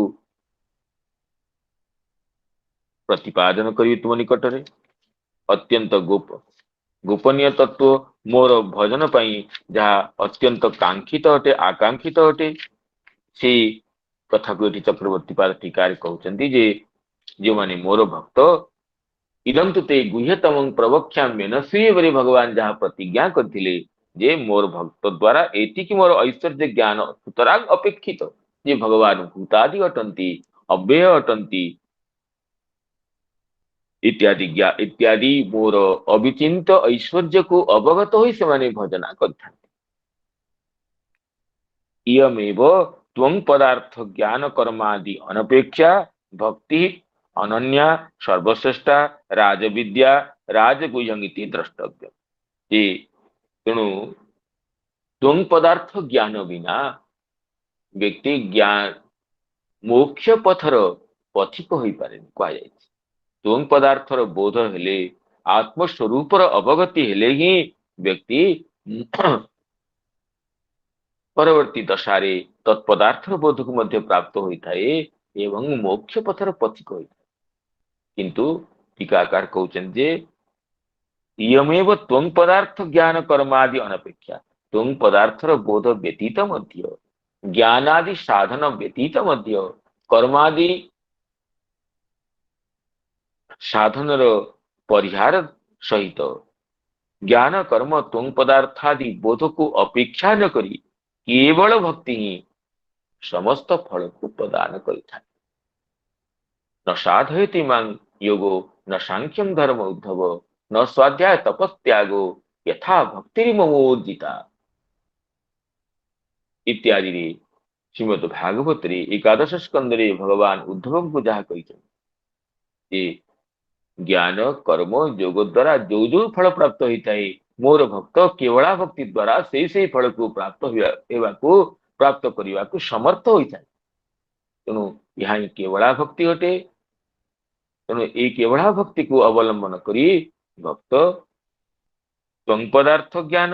ପ୍ରତିପାଦନ କରିବି ତୁମ ନିକଟରେ। ଅତ୍ୟନ୍ତ ଗୋପନୀୟ ତତ୍ଵ ମୋର ଭଜନ ପାଇଁ ଯାହା ଅତ୍ୟନ୍ତ କାଙ୍କ୍ଷିତ ଅଟେ ଆକାଙ୍କ୍ଷିତ ଅଟେ ସେଇ କଥାକୁ ଏଠି ଚକ୍ରବର୍ତ୍ତୀ ପାଦ ଟୀକାରେ କହୁଛନ୍ତି ଯେ ଯେଉଁମାନେ ମୋର ଭକ୍ତ ଇଦଂ ତୁ ତେ ଗୁହ୍ୟତମଂ ପ୍ରବକ୍ଷ୍ୟାମ୍ୟେନ ଶ୍ରୀ ଭଗବାନ ଯାହା ପ୍ରତିଜ୍ଞା କରିଥିଲେ ଯେ ମୋର ଭକ୍ତ ଦ୍ୱାରା ଏତିକି ମୋର ଐଶ୍ୱର୍ଯ୍ୟ ଜ୍ଞାନ ସୁତରାଂ ଅପେକ୍ଷିତ ଯେ ଭଗବାନ ଭୂତାଦି ଅଟନ୍ତି ଅବ୍ୟୟ ଅଟନ୍ତି ଇତ୍ୟାଦି ମୋର ଅବିଚିନ୍ତ ଐଶ୍ୱର୍ଯ୍ୟକୁ ଅବଗତ ହୋଇ ସେମାନେ ଭଜନା କରିଥାନ୍ତି। ଇୟମେବ ତ୍ୱଂ ପଦାର୍ଥ ଜ୍ଞାନ କର୍ମାଦି ଅନପେକ୍ଷା ଭକ୍ତି ଅନନ୍ୟା ସର୍ବଶ୍ରେଷ୍ଠା ରାଜବିଦ୍ୟା ରାଜଗୁହ୍ୟଂ ଇତି ଦ୍ରଷ୍ଟବ୍ୟ। ତେଣୁ ତ୍ୱଂ ପଦାର୍ଥ ଜ୍ଞାନ ବିନା ବ୍ୟକ୍ତି ମୋକ୍ଷ ପଥର ପଥିକ ହୋଇପାରେନି କୁହାଯାଇଛି। ତ୍ୱଂ ପଦାର୍ଥର ବୋଧ ହେଲେ ଆତ୍ମସ୍ୱରୂପର ଅବଗତି ହେଲେ ହିଁ ବ୍ୟକ୍ତି ପରବର୍ତ୍ତୀ ଦଶାରେ ତତ୍ପଦାର୍ଥର ବୋଧକୁ ମଧ୍ୟ ପ୍ରାପ୍ତ ହୋଇଥାଏ ଏବଂ ମୋକ୍ଷ ପଥର ପଥିକ ହୋଇଥାଏ। କିନ୍ତୁ ଟୀକାକାର କହୁଛନ୍ତି ଯେ ଇୟମେବ ତ୍ୱଂ ପଦାର୍ଥ ଜ୍ଞାନ କର୍ମାଦି ଅନପେକ୍ଷା ତ୍ୱଂ ପଦାର୍ଥର ବୋଧ ବ୍ୟତୀତ ମଧ୍ୟ ଜ୍ଞାନାଦି ସାଧନ ବ୍ୟତୀତ ମଧ୍ୟ କର୍ମାଦି ସାଧନର ପରିହାର ସହିତ ଜ୍ଞାନ କର୍ମ ତ୍ୱଂ ପଦାର୍ଥାଦି ବୋଧକୁ ଅପେକ୍ଷା ନ କରି କେବଳ ଭକ୍ତି ହିଁ ସମସ୍ତ ଫଳକୁ ପ୍ରଦାନ କରିଥାଏ। ନ ସାଧୟତି ମାଂ ଯୋଗୋ ନ ସାଂଖ୍ୟଂ ଧର୍ମ ଉଦ୍ଧବ ନ ସ୍ୱାଧ୍ୟାୟ ତପତ୍ୟାଗୋ ଯଥା ଭକ୍ତିରି ମମୋର୍ଜିତା। ଇତ୍ୟାଦିରେ ଶ୍ରୀମଦ୍ ଭାଗବତରେ ଏକାଦଶ ସ୍କନ୍ଧରେ ଭଗବାନ ଉଦ୍ଧବଙ୍କୁ ଯାହା କହିଛନ୍ତି ଯେ ଜ୍ଞାନ କର୍ମ ଯୋଗ ଦ୍ୱାରା ଯୋଉ ଯୋଉ ଫଳ ପ୍ରାପ୍ତ ହୋଇଥାଏ ମୋର ଭକ୍ତ କେବଳା ଭକ୍ତି ଦ୍ୱାରା ସେଇ ଫଳକୁ ପ୍ରାପ୍ତ କରିବାକୁ ସମର୍ଥ ହୋଇଥାଏ। ତେଣୁ ଏହା ହିଁ କେବଳା ଭକ୍ତି ଅଟେ। ତେଣୁ ଏଇ କେବଳା ଭକ୍ତିକୁ ଅବଲମ୍ବନ କରି ଭକ୍ତ ତ୍ୱଂ ପଦାର୍ଥ ଜ୍ଞାନ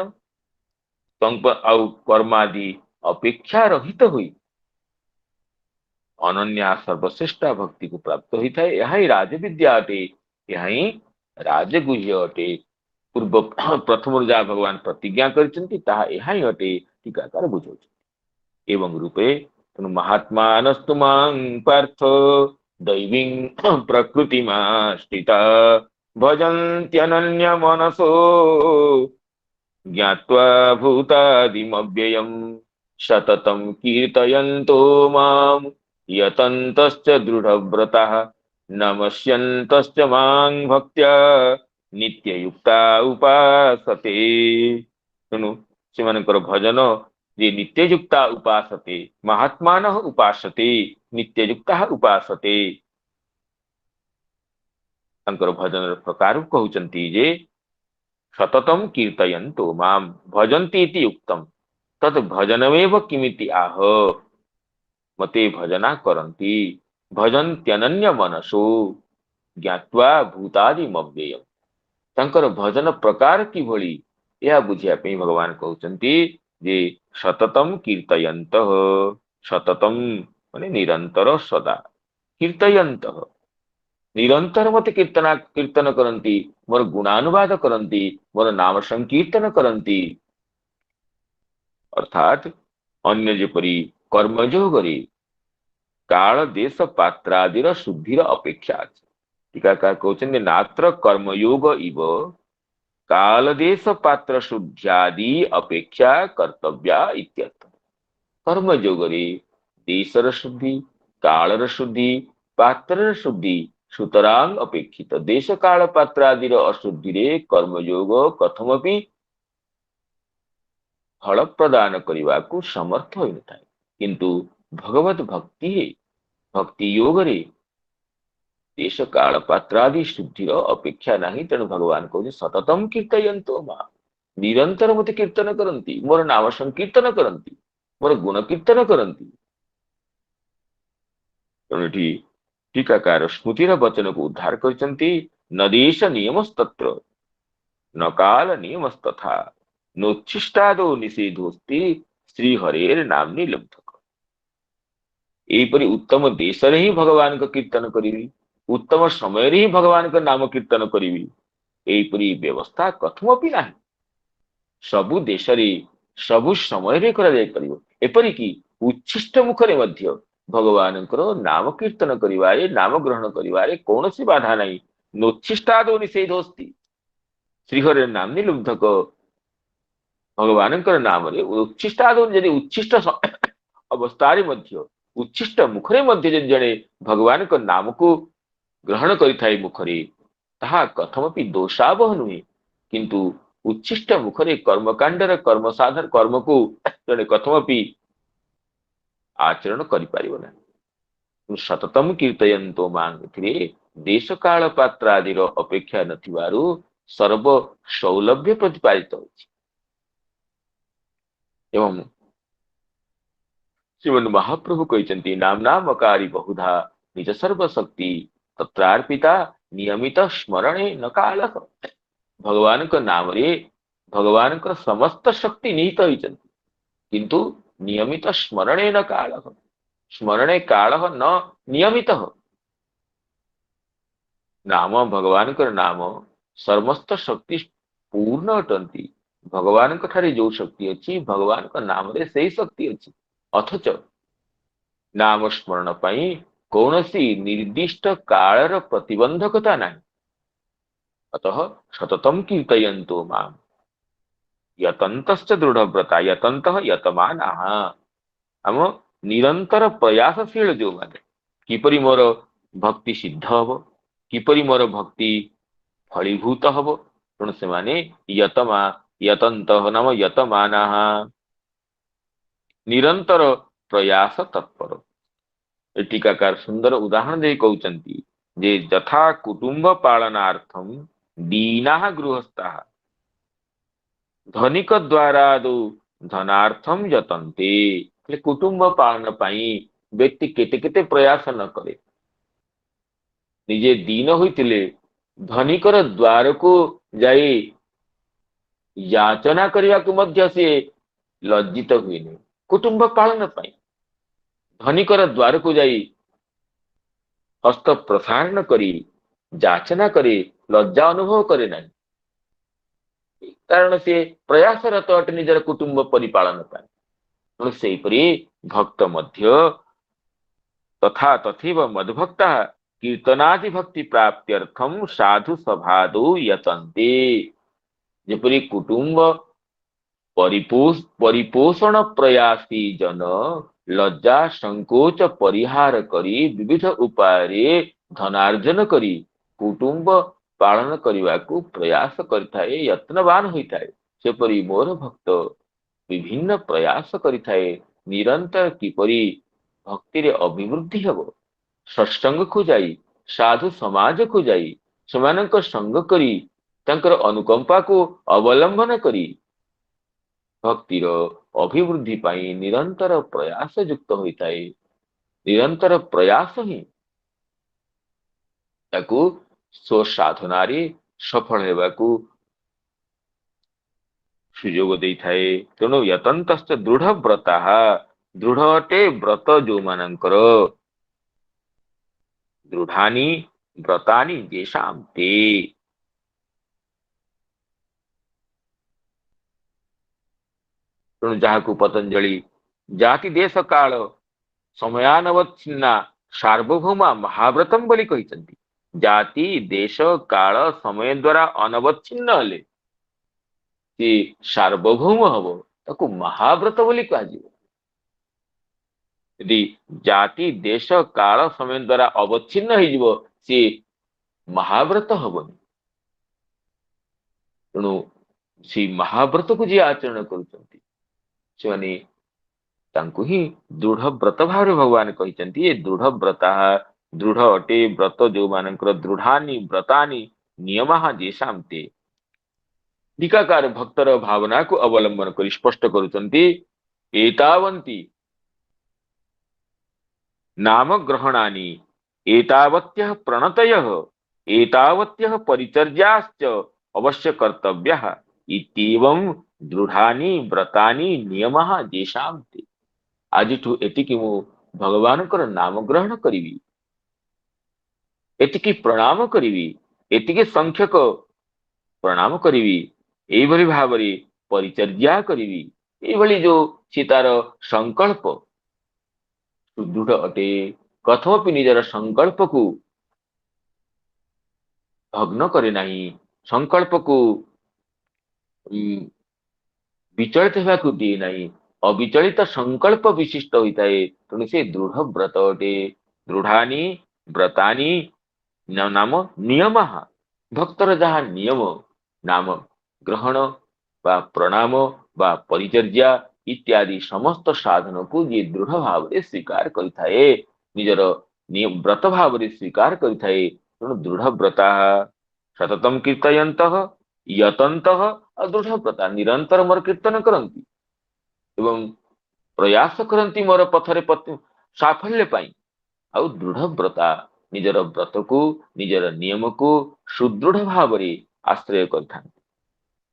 ଆଉ କର୍ମାଦି ଅପେକ୍ଷା ରହିତ ହୋଇ ଅନନ୍ୟା ସର୍ବଶ୍ରେଷ୍ଠ ଭକ୍ତିକୁ ପ୍ରାପ୍ତ ହୋଇଥାଏ। ଏହା ହିଁ ରାଜବିଦ୍ୟା ଅଟେ, ଏହା ହିଁ ରାଜଗୁହ୍ୟ ଅଟେ। ପ୍ରଥମରୁ ଯାହା ଭଗବାନ ପ୍ରତିଜ୍ଞା କରିଛନ୍ତି ତାହା ଏହା ହିଁ ଅଟେ ଟୀକାକାର ବୁଝାଉଛନ୍ତି। ଏବଂ ରୂପେ ତେଣୁ ମହାତ୍ମାନସ୍ତୁ ମାଂ ପାର୍ଥ ଦୈବୀଂ ପ୍ରକୃତିମାଶ୍ରିତା ଭଜନ୍ତ୍ୟନନ୍ୟ ମନସୋ ଜ୍ଞାତ୍ୱା ଭୂତାଦିମବ୍ୟୟମ୍ ସତତଂ କୀର୍ତ୍ତୟନ୍तो ମାಂ ୟତନ୍ତଶ୍ଚ ଦୃଢ଼ବ୍ରତାଃ ନମସ୍ୟନ୍ତଶ୍ଚ ମାଂ ଭକ୍ତ୍ୟା ନିତ୍ୟୟୁକ୍ତା ଉପାସତେ। ତେଣୁ ସେମାନଙ୍କର ଭଜନ ଯେ ନିତ୍ୟଯୁକ୍ତା ଉପାସତେ ମହାତ୍ମାନଃ ଉପାସତେ ନିତ୍ୟଯୁକ୍ତା ଉପାସତେ। ତାଙ୍କର ଭଜନର ପ୍ରକାର କହୁଛନ୍ତି ଯେ ସତତଂ କୀର୍ତ୍ତୟନ୍ତୁ ମାಂ ଭଜନ୍ତି ଇତି ଉକ୍ତମ୍ ତତ୍ ଭଜନମେବ କିମିତି ଆହ। ମତେ ଭଜନା କରନ୍ତି ଭଜନ୍ତ୍ୟନନ୍ୟ ମନସୋ ଜ୍ଞାତ୍ୱା ଭୂତାଦି ମବ୍ୟୟମ୍। ତାଙ୍କର ଭଜନ ପ୍ରକାର କିଭଳି ଏହା ବୁଝିବା ପାଇଁ ଭଗବାନ କହୁଛନ୍ତି ଯେ ସତତଂ କୀର୍ତ୍ତୟନ୍ତଃ ସତତଂ माने निरंतर सदा कीर्तयंत निरंतर मते कीर्तन करंती मोर गुणानुवाद करंती मोर नाम संकीर्तन करंती अर्थात अन्य जेपरी कर्मयोगरे काल देश पात्रादिर शुद्धिर अपेक्षा अछि टीकाकार कहउछन्ति नात्र कर्मयोग इव काल देश पात्र शुद्ध्यादि अपेक्षा कर्तव्या इत्यर्थ कर्मयोगरे देशर शुद्धि कालर शुद्धि पात्रर शुद्धि सुतरां अपेक्षित देश काल पात्रादिर अशुद्धिरे कर्मयोग कथमपि फल प्रदान करने समर्थ हो किंतु भगवत भक्ति योग रे देश काल पात्रादि शुद्धिर अपेक्षा नहीं तेणु भगवान कहते सततम कीर्तयंतो मां निरंतर मते कीर्तन करंती मोर नाम संकीर्तन करंती मोर गुण कीर्तन करंती तेणु टीकाकार स्मृतिर वचन को उद्धार करचंती न देश नियमस्तत्र न काल नियमस्तथा नोच्छिष्टादो निषेधोस्ति श्री हरेर नाम निलब्धक एपरि उत्तम देश रे ही भगवान का कीर्तन करिवी उत्तम समय रे ही भगवान का नाम कीर्तन करिवी एपरि व्यवस्था कथमपि नाही सबु देश रे सबु समय रे करा जाय परिबो एपरि कि उच्छिष्ट मुखरे मध्य भगवान नाम कीर्तन करिवारे नाम ग्रहण करिवारे कौनसी बाधा नाही नोच्छिष्टादो निषेधोस्ति श्रीहरे नाम निलुब्धक भगवान नाम रे उच्छिष्ट यदि उच्छिष्ट अवस्था मध्य उच्छिष्ट मुखरे मध्य जदि जड़े भगवान का नाम को ग्रहण करिथाय मुखरे ताहा कथमपि दोषावह नुहे किंतु उच्छिष्ट मुखरे कर्मकांडर कर्म साधन कर्म को जड़े कथमपि आचरण करि परिबो ना सततम कीर्तयंतो मांग देश काल पात्रादिर अपेक्षा नथिबारु सर्व सौलभ्य प्रतिपादित होछि एवं श्रीमन महाप्रभु कहते नाम नामकारी बहुधा निज सर्वशक्ति तत्रार्पिता नियमित स्मरणे न काल भगवान का नाम रे भगवान का समस्त शक्ति निहित होती किंतु नियमित स्मरणे न काल स्मरणे काल न नियमित नाम भगवान का नाम समस्त शक्ति पूर्ण अटंती भगवान ठारे जो शक्ति अच्छी भगवान का नाम रे से शक्ति अच्छी अथच नाम स्मरण पाई कौनसी निर्दिष्ट कालर प्रतिबंधकता नहीं अतः सततम कीर्तयंतो माम यतंतश्च दृढ़व्रता यतंत यतमानाः हम निरंतर प्रयासशील जो माने किपरि मोर भक्ति सिद्ध हब किपरि मोर भक्ति फलीभूत हब तेणु से माने यतमा यतंत नाम यतमानाः निरंतर प्रयास तत्पर टीकाकार सुंदर उदाहरण दे कहउचंती जे यथा कुटुंब पालनार्थम दीनाः गृहस्थाः धनिक द्वारा दो धनार्थम यतन्ते कुटुंब पालन पाई व्यक्ति केते केते प्रयास न करे निजे दीन होइतिले धनिकर द्वार को जाई याचना करने को मध्य से लज्जित हुए नहीं कुटुंब पालन पाई धनिकर द्वार को जाई हस्त प्रसारण करी जाचना करे लज्जा अनुभव करे नहीं कारण से प्रयासरत अटे निजर कुटुंब परिपालन पाए से भक्त मध्य तथा तथैव मद्भक्ता कीर्तनादि भक्ति प्राप्त्यर्थम साधु सभादो यतन्ते जेपरी कुटुंब परिपोषण प्रयासी जन लज्जा संकोच परिहार करी विविध उपाय धनार्जन करी कुटुंब पालन करने को प्रयास करिथाए यत्नवान होइथाए सेपरी मोर भक्त विभिन्न प्रयास करिथाए निरंतर किपरि भक्ति रे अभिवृद्धि हबो सत्संग को जाई साधु समाज को जाई समानक संग करी तंकर अनुकंपा को अवलंबन करी भक्तिर अभिवृद्धि पाई निरंतर प्रयास युक्त होइथाए निरंतर प्रयास ही ताकू स्व साधना सफल हेबाकू सुयोग देइथाए तेणु यतंतश्च दृढ़व्रता ଦୃଢ ଅଟେ ବ୍ରତ ଯୋଉମାନଙ୍କର ଦୃଢାନି ବ୍ରତାନି ଯେଷାଂ ତେ। ତେଣୁ ଯାହାକୁ ପତଞ୍ଜଳି ଜାତି ଦେଶ କାଳ ସମୟାନବଚ୍ଛିନ୍ନା ସାର୍ବଭୌମା ମହାବ୍ରତମ ବୋଲି କହିଛନ୍ତି। ଜାତି ଦେଶ କାଳ ସମୟ ଦ୍ଵାରା ଅନବଚ୍ଛିନ୍ନ ହେଲେ ସେ ସାର୍ବଭୌମ ହବ, ତାକୁ ମହାବ୍ରତ ବୋଲି କୁହାଯିବ। ଯଦି ଜାତି ଦେଶ କାଳ ସମୟ ଦ୍ଵାରା ଅବଚ୍ଛିନ୍ନ ହେଇଯିବ ସିଏ ମହାବ୍ରତ ହବନି। ତେଣୁ ସେଇ ମହାବ୍ରତକୁ ଯିଏ ଆଚରଣ କରୁଛନ୍ତି ସେମାନେ ତାଙ୍କୁ ହିଁ ଦୃଢ ବ୍ରତ ଭାବରେ ଭଗବାନ କହିଛନ୍ତି। ଏ ଦୃଢ ବ୍ରତା ଦୃଢ ଅଟେ ବ୍ରତ ଯୋଉମାନଙ୍କର ଦୃଢାନି ବ୍ରତାନି ନିୟମଃ ଯେଷାଂ ତେ। ଟୀକାକାର ଭକ୍ତର ଭାବନାକୁ ଅବଲମ୍ବନ କରି ସ୍ପଷ୍ଟ କରୁଛନ୍ତି ଏତାବନ୍ତି नाम ग्रहणानि एतावत्यः प्रणतयः एतावत्यः परिचर्याश्च अवश्य कर्तव्यः इत्येवं दृढ़ानि व्रतानि नियमः जेषां ते। आजिठु एतिकी मु भगवानकर नाम ग्रहण करिवि, एतिकी प्रणाम करिवि, एतिकी संख्यक प्रणाम करिवि, एइभଳି भाବରେ परिचर्या करिवि, एइभଳି जो सीतार संकल्प सुदृढ़ अटे। कथमपि निजर संकल्प को भग्न करे नहीं, संकल्प को विचलित होगाकू दिए नहीं, अविचलित संकल्प विशिष्ट होता है। तेणु से दृढ़ व्रत अटे। दृढ़ानी व्रतानी नाम नियम भक्तर जहाँ नियम नाम ग्रहण बा प्रणाम बा परिचर्या इत्यादि समस्त साधन को ये दृढ़ भाव स्वीकार करिथाए, निजर व्रत भाव स्वीकार करिथाए। तेणु दृढ़ व्रता सततम कीर्तयन्तः यतन्तः दृढ़ व्रता निरंतर मोर कीर्तन करती एवं प्रयास करती मोर पथरे साफल्य पाई। आउ दृढ़ व्रता निजर व्रत को निजर नियम को सुदृढ़ भाव आश्रय करता।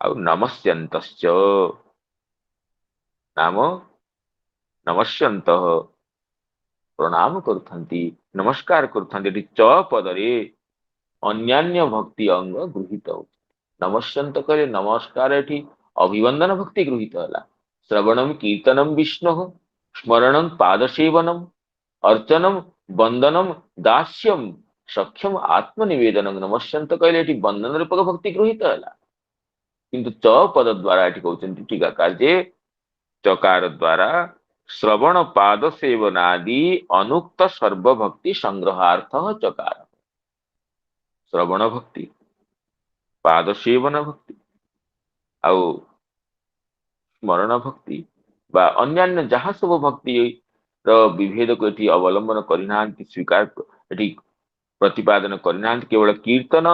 नमस्यन्तश्च नाम नमस्यन्तः प्रणाम करुथंती नमस्कार करुथंती। च पदरे अन्यान्य भक्ति अंग गृहीत हो। नमस्यंत करे नमस्कार एठी अभिवंदन भक्ति गृहीत होला। श्रवणम कीर्तनम विष्णु स्मरणम पादसेवनम अर्चनम वंदनम दास्यम सख्यम आत्मनिवेदनम। नमस्यंत कहले एठी वंदन रूपक भक्ति गृहीत होला, किंतु च पद द्वारा एठी कहउछन्ति टीकाकार जे चकार द्वारा श्रवण पाद सेवनादि अनुक्त सर्वभक्ति संग्रहार्थ चकार। श्रवण भक्ति पाद सेवन भक्ति आउ स्मरण भक्ति बा अन्यान्य जहाँ सब भक्ति विभेद को एठी अवलंबन करिना स्वीकार एठी प्रतिपादन करिना। केवल कीर्तन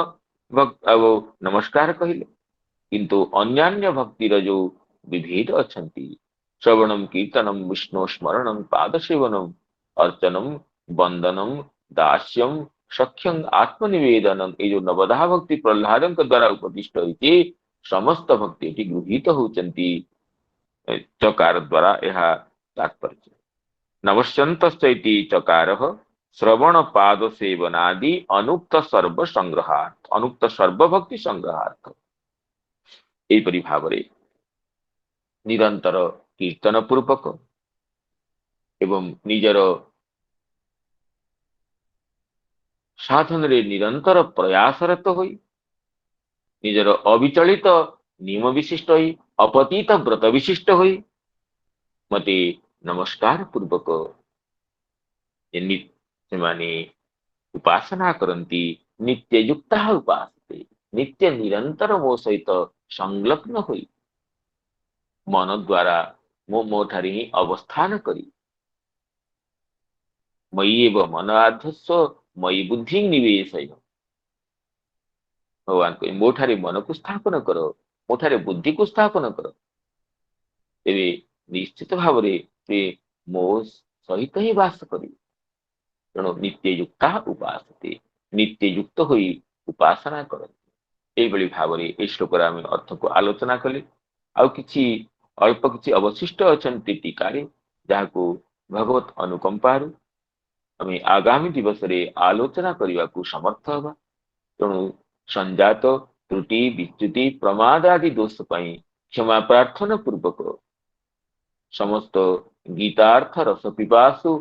भक्त नमस्कार कहले, किंतु अन्यान्य भक्तिर जो विभेद अछंती श्रवणम कीर्तनम विष्णु स्मरणम पाद सेवनम अर्चनम वंदनम दास्यम सख्यं आत्मनिवेदनम ये जो नवधा भक्ति प्रहलाद द्वारा उपदिष्ट होती समस्त भक्ति गृहीत होचंती चकार द्वारा यह तात्पर्य। नमस्यन्तश्चैति चकारः श्रवण पाद सेवनादि अनुक्त सर्व संग्रहार्थ अनुक्त सर्वभक्ति संग्रहार्थ। एपरि भावरे निरंतर कीर्तन पूर्वक एवं निजर साधन रे निरंतर प्रयासरत होई निजर अविचलित नियम विशिष्ट होई अपतीत व्रत विशिष्ट होई मते नमस्कार पूर्वक माने उपासना करती नित्य युक्ता उपासते नित्य निरंतर मो सहित संलग्न होई मन द्वारा मो ठारे ही अवस्थान करी मयि एव मन आधस्व मयि बुद्धि निवेशय। भगवान कहे मो ठारे मन को स्थापन करो मो ठारे बुद्धि को स्थापन करो तेरे निश्चित भाव मो सहित ही वास करी। तेणु नित्य युक्ता उपासते नित्य युक्त होई उपासना करते। एभली भाव ए श्लोकर आम अर्थ को आलोचना कले। आउ किछि अल्प किछि अवशिष्ट अछंती टीकारे ଯାହାକୁ ଭଗବତ ଅନୁକମ୍ପାରୁ ଆମେ ଆଗାମୀ ଦିବସରେ ଆଲୋଚନା କରିବାକୁ ସମର୍ଥ ହେବା। ତେଣୁ ସଂଜାତ ତ୍ରୁଟି ବିଚ୍ୟୁତି ପ୍ରମାଦ ଆଦି ଦୋଷ ପାଇଁ କ୍ଷମା ପ୍ରାର୍ଥନା ପୂର୍ବକ ସମସ୍ତ ଗୀତାର୍ଥ ରସ ପିପାସୁ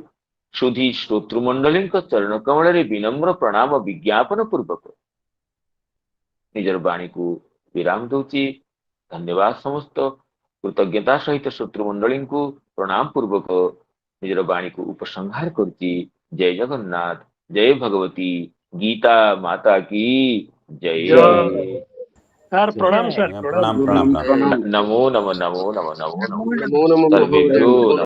ସୁଧୀ ଶ୍ରୋତୃମଣ୍ଡଳୀଙ୍କ ଚରଣ କମଳରେ ବିନମ୍ର ପ୍ରଣାମ ବିଜ୍ଞାପନ ପୂର୍ବକ ନିଜର ବାଣୀକୁ ବିରାମ ଦଉଛି। ଧନ୍ୟବାଦ। ସମସ୍ତ କୃତଜ୍ଞତା ସହିତ ଶ୍ରୋତୃମଣ୍ଡଳୀଙ୍କୁ ପ୍ରଣାମ ପୂର୍ବକ ନିଜର ବାଣୀକୁ ଉପସଂହାର କରୁଛି। जय जगन्नाथ, जय भगवती गीता माता की जय। सर प्रणाम सर प्रणाम प्रणाम प्रणाम। नमो नमो नमो नमो नमो नमो नमो नमो सर्वेभ्यो महोदय।